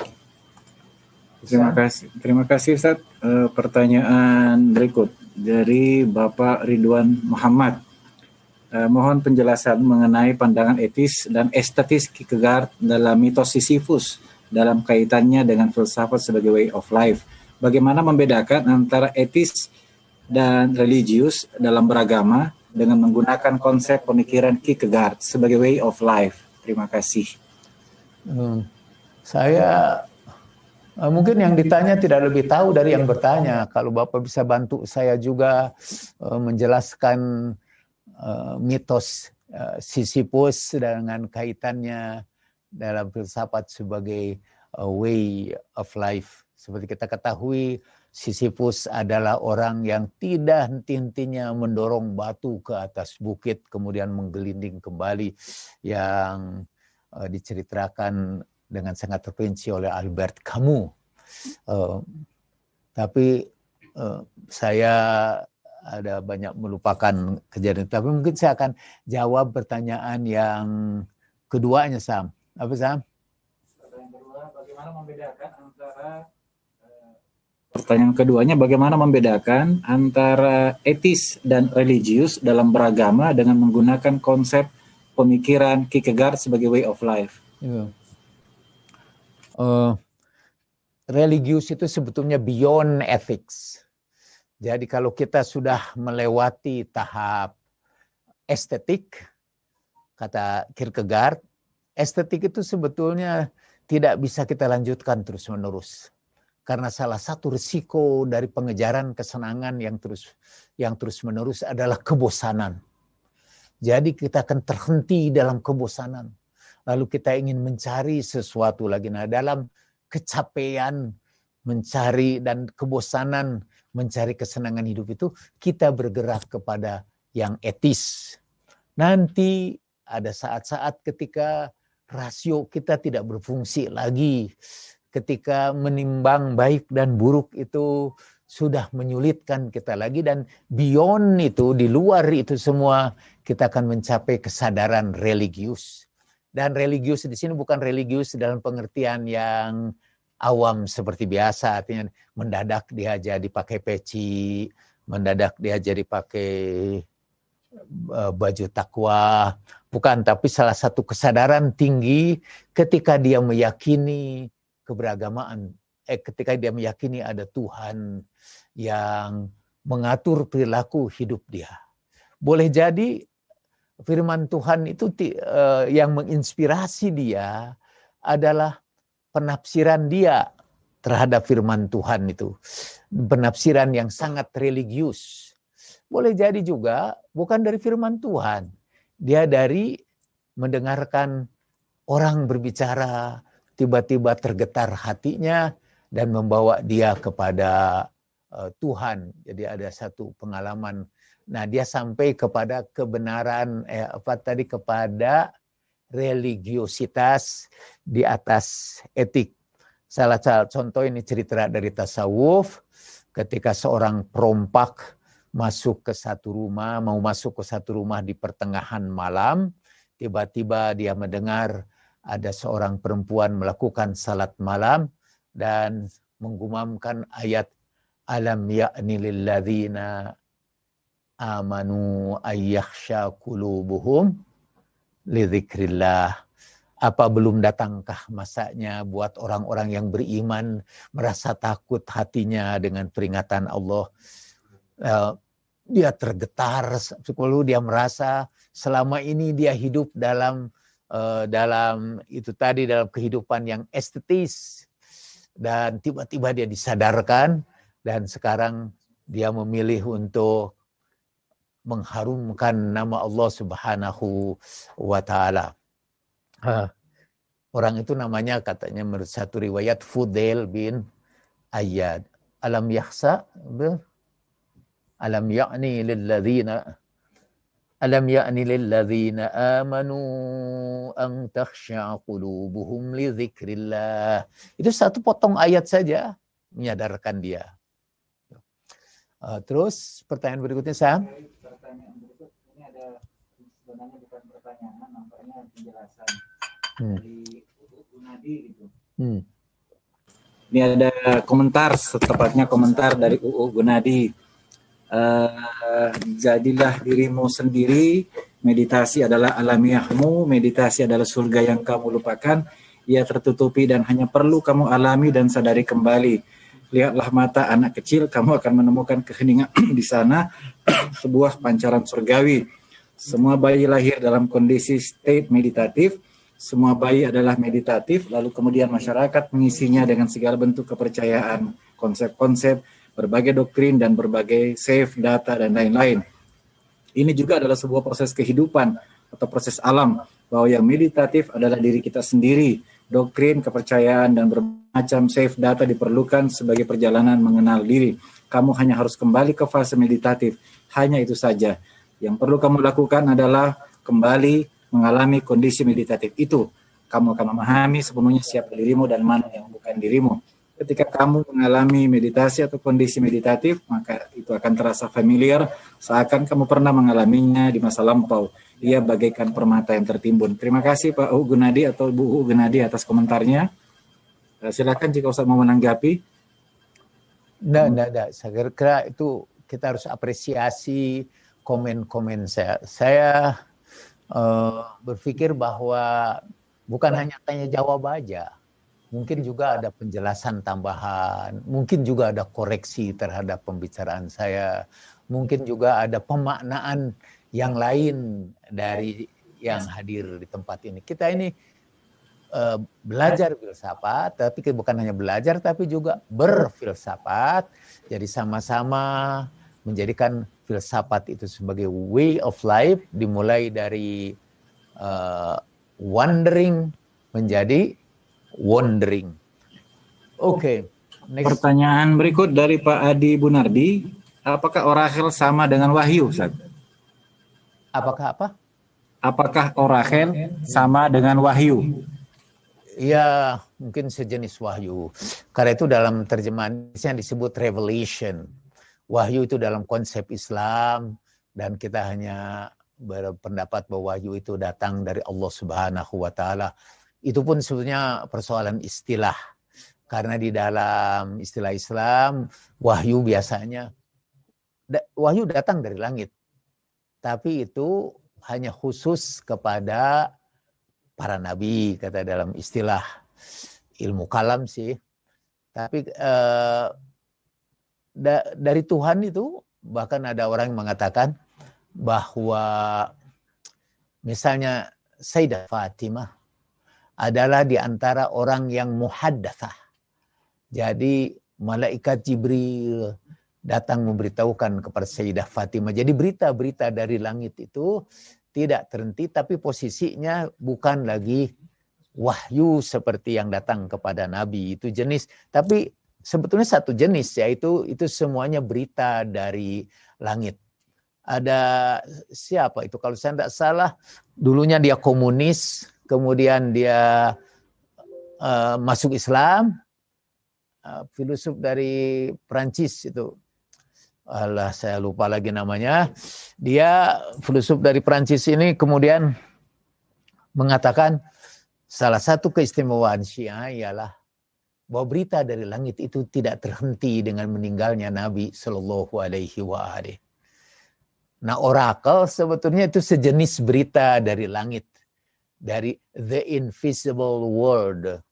Terima kasih Ustaz. Pertanyaan berikut dari Bapak Ridwan Muhammad. Mohon penjelasan mengenai pandangan etis dan estetis Kierkegaard dalam mitos Sisyphus dalam kaitannya dengan filsafat sebagai way of life. Bagaimana membedakan antara etis dan religius dalam beragama dengan menggunakan konsep pemikiran Kierkegaard sebagai way of life. Terima kasih. Saya mungkin yang ditanya tidak lebih tahu dari yang bertanya. Kalau Bapak bisa bantu saya juga menjelaskan mitos Sisyphus dengan kaitannya dalam filsafat sebagai way of life. Seperti kita ketahui, Sisyphus adalah orang yang tidak henti-hentinya mendorong batu ke atas bukit, kemudian menggelinding kembali, yang diceritakan dengan sangat terperinci oleh Albert Camus. Tapi saya ada banyak melupakan kejadian. Tapi mungkin saya akan jawab pertanyaan yang keduanya, Sam. Apa, Sam? Pertanyaan kedua, bagaimana membedakan antara Pertanyaan keduanya, bagaimana membedakan antara etis dan religius dalam beragama dengan menggunakan konsep pemikiran Kierkegaard sebagai way of life? Religius itu sebetulnya beyond ethics. Jadi kalau kita sudah melewati tahap estetik, kata Kierkegaard, estetik itu sebetulnya tidak bisa kita lanjutkan terus-menerus. Karena salah satu risiko dari pengejaran kesenangan yang terus-menerus adalah kebosanan. Jadi kita akan terhenti dalam kebosanan. Lalu kita ingin mencari sesuatu lagi. Nah, dalam kecapean mencari dan kebosanan mencari kesenangan hidup itu, kita bergerak kepada yang etis. Nanti ada saat-saat ketika rasio kita tidak berfungsi lagi. Ketika menimbang baik dan buruk itu sudah menyulitkan kita lagi. Dan beyond itu, di luar itu semua, kita akan mencapai kesadaran religius. Dan religius di sini bukan religius dalam pengertian yang awam seperti biasa. Artinya mendadak dia jadi pakai peci, mendadak dia jadi pakai baju takwa. Bukan, tapi salah satu kesadaran tinggi ketika dia meyakini keberagamaan, ketika dia meyakini ada Tuhan yang mengatur perilaku hidup dia. Boleh jadi firman Tuhan itu yang menginspirasi dia adalah penafsiran dia terhadap firman Tuhan itu. Penafsiran yang sangat religius. Boleh jadi juga bukan dari firman Tuhan. Dia dari mendengarkan orang berbicara, tiba-tiba tergetar hatinya dan membawa dia kepada Tuhan. Jadi ada satu pengalaman. Nah, dia sampai kepada kebenaran kepada religiositas di atas etik. Salah satu contoh ini cerita dari tasawuf, ketika seorang perompak masuk ke satu rumah, mau masuk ke satu rumah di pertengahan malam, tiba-tiba dia mendengar ada seorang perempuan melakukan salat malam dan menggumamkan ayat alam ya'ni lilladzina amanu ayyakhsha qulubuhum lidzikrillah. Apa belum datangkah masanya buat orang-orang yang beriman merasa takut hatinya dengan peringatan Allah. Dia tergetar, lalu dia merasa selama ini dia hidup dalam itu tadi, dalam kehidupan yang estetis, dan tiba-tiba dia disadarkan dan sekarang dia memilih untuk mengharumkan nama Allah Subhanahu wa Ta'ala. Orang itu namanya, katanya menurut satu riwayat, Fudail bin Ayyad. Alam yakhsa, alam ya'ni lilladzina amanu an takhsha'a qulubuhum li dzikrillah. Itu satu potong ayat saja menyadarkan dia. Terus pertanyaan berikutnya, Sam. Pertanyaan berikut ini ada, sebenarnya bukan pertanyaan, nampaknya penjelasan dari Gunadi gitu. Ini ada komentar, tepatnya komentar dari Gunadi. Jadilah dirimu sendiri, meditasi adalah alamiahmu, meditasi adalah surga yang kamu lupakan, ia tertutupi dan hanya perlu kamu alami dan sadari kembali. Lihatlah mata anak kecil, kamu akan menemukan keheningan di sana, sebuah pancaran surgawi. Semua bayi lahir dalam kondisi state meditatif, semua bayi adalah meditatif, lalu kemudian masyarakat mengisinya dengan segala bentuk kepercayaan, konsep-konsep, berbagai doktrin dan berbagai save data dan lain-lain. Ini juga adalah sebuah proses kehidupan atau proses alam, bahwa yang meditatif adalah diri kita sendiri. Doktrin, kepercayaan, dan bermacam save data diperlukan sebagai perjalanan mengenal diri. Kamu hanya harus kembali ke fase meditatif, hanya itu saja. Yang perlu kamu lakukan adalah kembali mengalami kondisi meditatif itu. Kamu akan memahami sepenuhnya siapa dirimu dan mana yang bukan dirimu. Ketika kamu mengalami meditasi atau kondisi meditatif, maka itu akan terasa familiar, seakan kamu pernah mengalaminya di masa lampau. Ia bagaikan permata yang tertimbun. Terima kasih Pak Gunadi atau Bu Gunadi atas komentarnya. Silakan jika Ustaz mau menanggapi. Tidak. Saya kira itu kita harus apresiasi komen-komen saya. Saya berpikir bahwa bukan hanya tanya jawab aja. Mungkin juga ada penjelasan tambahan, mungkin juga ada koreksi terhadap pembicaraan saya, mungkin juga ada pemaknaan yang lain dari yang hadir di tempat ini. Kita ini belajar filsafat, tapi bukan hanya belajar, tapi juga berfilsafat. Jadi sama-sama menjadikan filsafat itu sebagai way of life, dimulai dari wondering menjadi wondering. Oke, next. Pertanyaan berikut dari Pak Adi Bunardi, apakah orakel sama dengan wahyu, Ustaz? Apakah apa? Apakah orakel sama dengan wahyu? Ya, mungkin sejenis wahyu. Karena itu dalam terjemahan yang disebut revelation. Wahyu itu dalam konsep Islam, dan kita hanya berpendapat bahwa wahyu itu datang dari Allah Subhanahu wa Ta'ala. Itu pun sebetulnya persoalan istilah. Karena di dalam istilah Islam, wahyu biasanya, wahyu datang dari langit. Tapi itu hanya khusus kepada para nabi, kata dalam istilah ilmu kalam sih. Tapi dari Tuhan itu, bahkan ada orang yang mengatakan bahwa misalnya Sayyidah Fatimah adalah di antara orang yang muhaddatsah. Jadi malaikat Jibril datang memberitahukan kepada Sayyidah Fatimah. Jadi berita-berita dari langit itu tidak terhenti, tapi posisinya bukan lagi wahyu seperti yang datang kepada Nabi. Itu jenis, tapi sebetulnya satu jenis, yaitu itu semuanya berita dari langit. Ada siapa itu? Kalau saya tidak salah, dulunya dia komunis, kemudian dia masuk Islam, filosof dari Prancis itu. Alah, saya lupa lagi namanya. Dia filosof dari Prancis ini kemudian mengatakan salah satu keistimewaan Syiah ialah bahwa berita dari langit itu tidak terhenti dengan meninggalnya Nabi Shallallahu Alaihi Wasallam. Nah, orakel sebetulnya itu sejenis berita dari langit, dari the invisible world.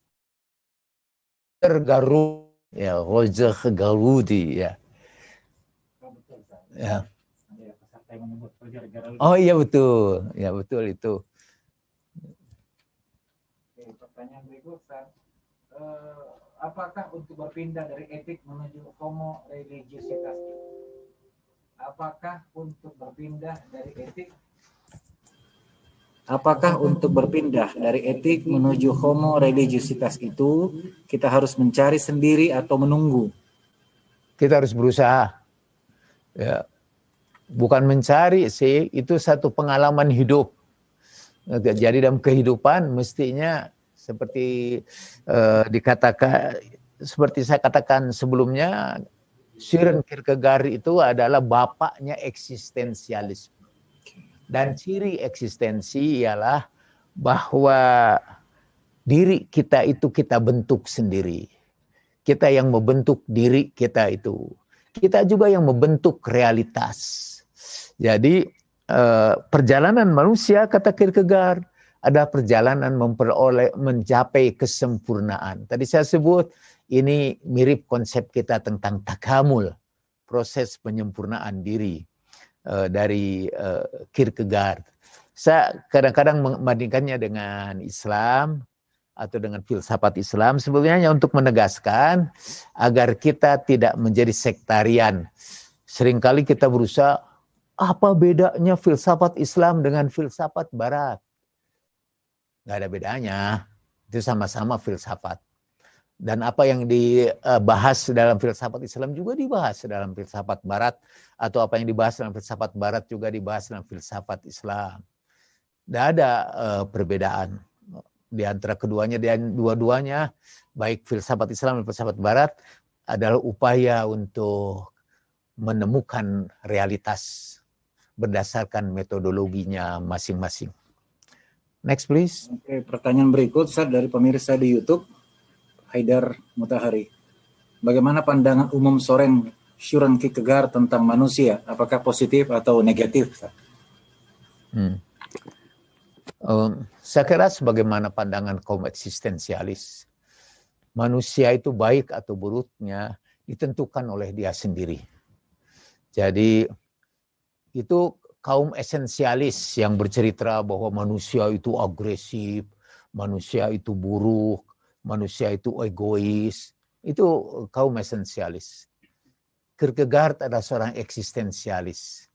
Garudi, ya, Roger Garudi, ya. Ya. Oh iya betul, ya betul itu. Pertanyaan berikut, apakah untuk berpindah dari etik menuju homo religiositas? Apakah untuk berpindah dari etik? Apakah untuk berpindah dari etik menuju homo religiositas itu kita harus mencari sendiri atau menunggu? Kita harus berusaha. Ya, bukan mencari sih, itu satu pengalaman hidup. Jadi dalam kehidupan mestinya seperti dikatakan, seperti saya katakan sebelumnya, Søren Kierkegaard itu adalah bapaknya eksistensialisme. Dan ciri eksistensi ialah bahwa diri kita itu kita bentuk sendiri. Kita yang membentuk diri kita itu. Kita juga yang membentuk realitas. Jadi perjalanan manusia, kata Kierkegaard, adalah perjalanan mencapai kesempurnaan. Tadi saya sebut ini mirip konsep kita tentang takamul, proses penyempurnaan diri dari Kierkegaard. Saya kadang-kadang membandingkannya dengan Islam atau dengan filsafat Islam, sebetulnya untuk menegaskan agar kita tidak menjadi sektarian. Seringkali kita berusaha, apa bedanya filsafat Islam dengan filsafat Barat? Nggak ada bedanya, itu sama-sama filsafat. Dan apa yang dibahas dalam filsafat Islam juga dibahas dalam filsafat Barat, atau apa yang dibahas dalam filsafat Barat juga dibahas dalam filsafat Islam. Tidak ada perbedaan di antara keduanya, dan dua-duanya baik filsafat Islam dan filsafat Barat adalah upaya untuk menemukan realitas berdasarkan metodologinya masing-masing. Next please. Oke, pertanyaan berikut Ustaz, dari pemirsa di YouTube, Haidar Mutahari. Bagaimana pandangan umum Søren Kierkegaard tentang manusia? Apakah positif atau negatif, Ustaz? Saya kira sebagaimana pandangan kaum eksistensialis, manusia itu baik atau buruknya ditentukan oleh dia sendiri. Jadi itu kaum esensialis yang bercerita bahwa manusia itu agresif, manusia itu buruk, manusia itu egois. Itu kaum esensialis. Kierkegaard adalah seorang eksistensialis.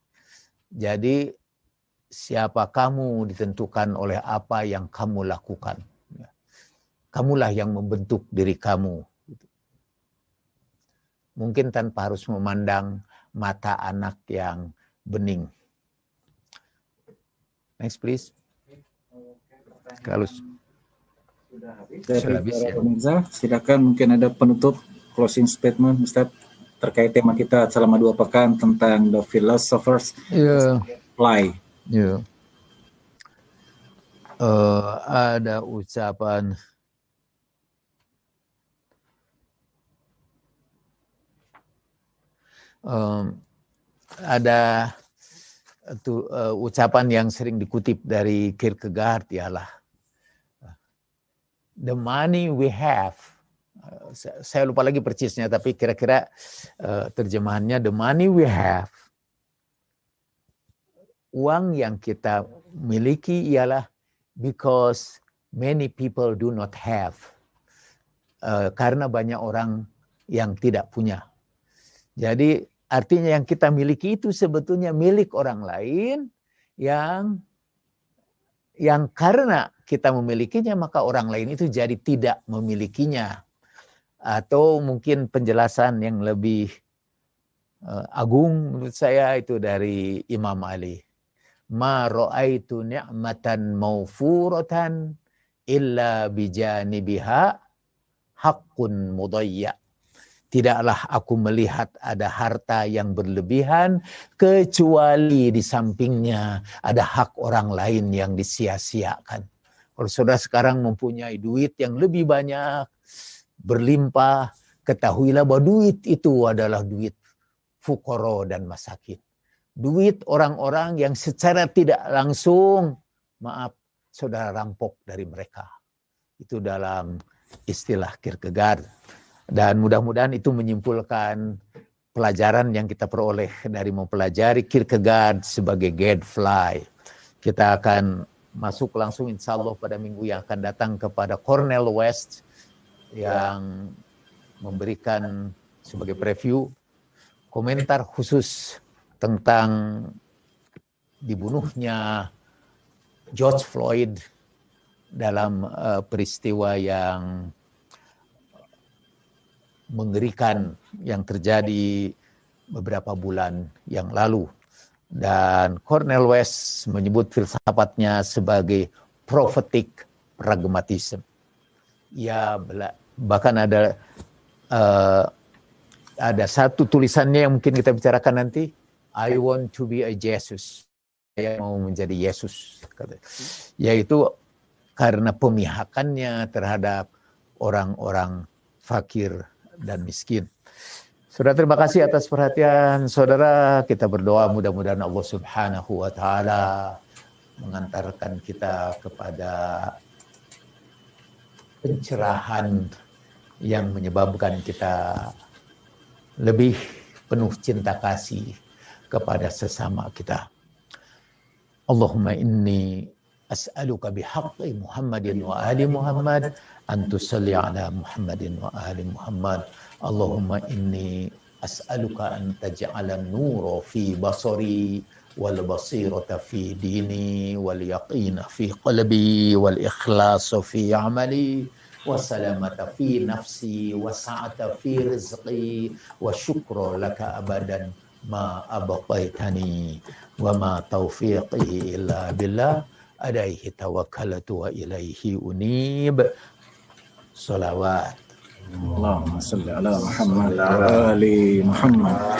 Jadi siapa kamu ditentukan oleh apa yang kamu lakukan. Kamulah yang membentuk diri kamu. Mungkin tanpa harus memandang mata anak yang bening. Next please. Kalau sudah habis ya. Pemirsa, silakan mungkin ada penutup closing statement Ustaz terkait tema kita selama 2 pekan tentang the philosophers fly. Ada ucapan ucapan yang sering dikutip dari Kierkegaard ialah the money we have. Saya lupa lagi persisnya, tapi kira-kira terjemahannya the money we have. Uang yang kita miliki ialah because many people do not have. Karena banyak orang yang tidak punya. Jadi artinya yang kita miliki itu sebetulnya milik orang lain yang karena kita memilikinya maka orang lain itu jadi tidak memilikinya. Atau mungkin penjelasan yang lebih agung menurut saya itu dari Imam Ali. Ma ra'aitu ni'matan mawfuratan illa bijanibiha haqqun mudayya. Tidaklah aku melihat ada harta yang berlebihan kecuali di sampingnya ada hak orang lain yang disia-siakan. Kalau saudara sekarang mempunyai duit yang lebih banyak, berlimpah, ketahuilah bahwa duit itu adalah duit fuqara dan masakin. Duit orang-orang yang secara tidak langsung, saudara rampok dari mereka. Itu dalam istilah Kierkegaard. Dan mudah-mudahan itu menyimpulkan pelajaran yang kita peroleh dari mempelajari Kierkegaard sebagai gadfly. Kita akan masuk langsung insya Allah pada minggu yang akan datang kepada Cornel West yang memberikan sebagai preview komentar khusus tentang dibunuhnya George Floyd dalam peristiwa yang mengerikan yang terjadi beberapa bulan yang lalu. Dan Cornel West menyebut filsafatnya sebagai prophetic pragmatism. Ya, bahkan ada satu tulisannya yang mungkin kita bicarakan nanti. I want to be a Jesus. Saya mau menjadi Yesus. Yaitu karena pemihakannya terhadap orang-orang fakir dan miskin. Saudara, terima kasih atas perhatian saudara. Kita berdoa mudah-mudahan Allah Subhanahu wa taala mengantarkan kita kepada pencerahan yang menyebabkan kita lebih penuh cinta kasih kepada sesama kita. Allahumma inni as'aluka bihaqqi Muhammadin wa ali Muhammad an tusalli ala Muhammadin wa ali Muhammad. Allahumma inni as'aluka an taj'ala an-nura fi basari wal basirata fi dini wal yaqina fi qalbi wal ikhlasa fi amali wa salamata fi nafsi wa sa'ata fi rizqi wa syukra laka abadan ma abqaitani wa ma taufiqi illa billah alaihi tawakkaltu wa ilaihi unib. Salawat. Allahumma salli ala Muhammad wa ali Muhammad.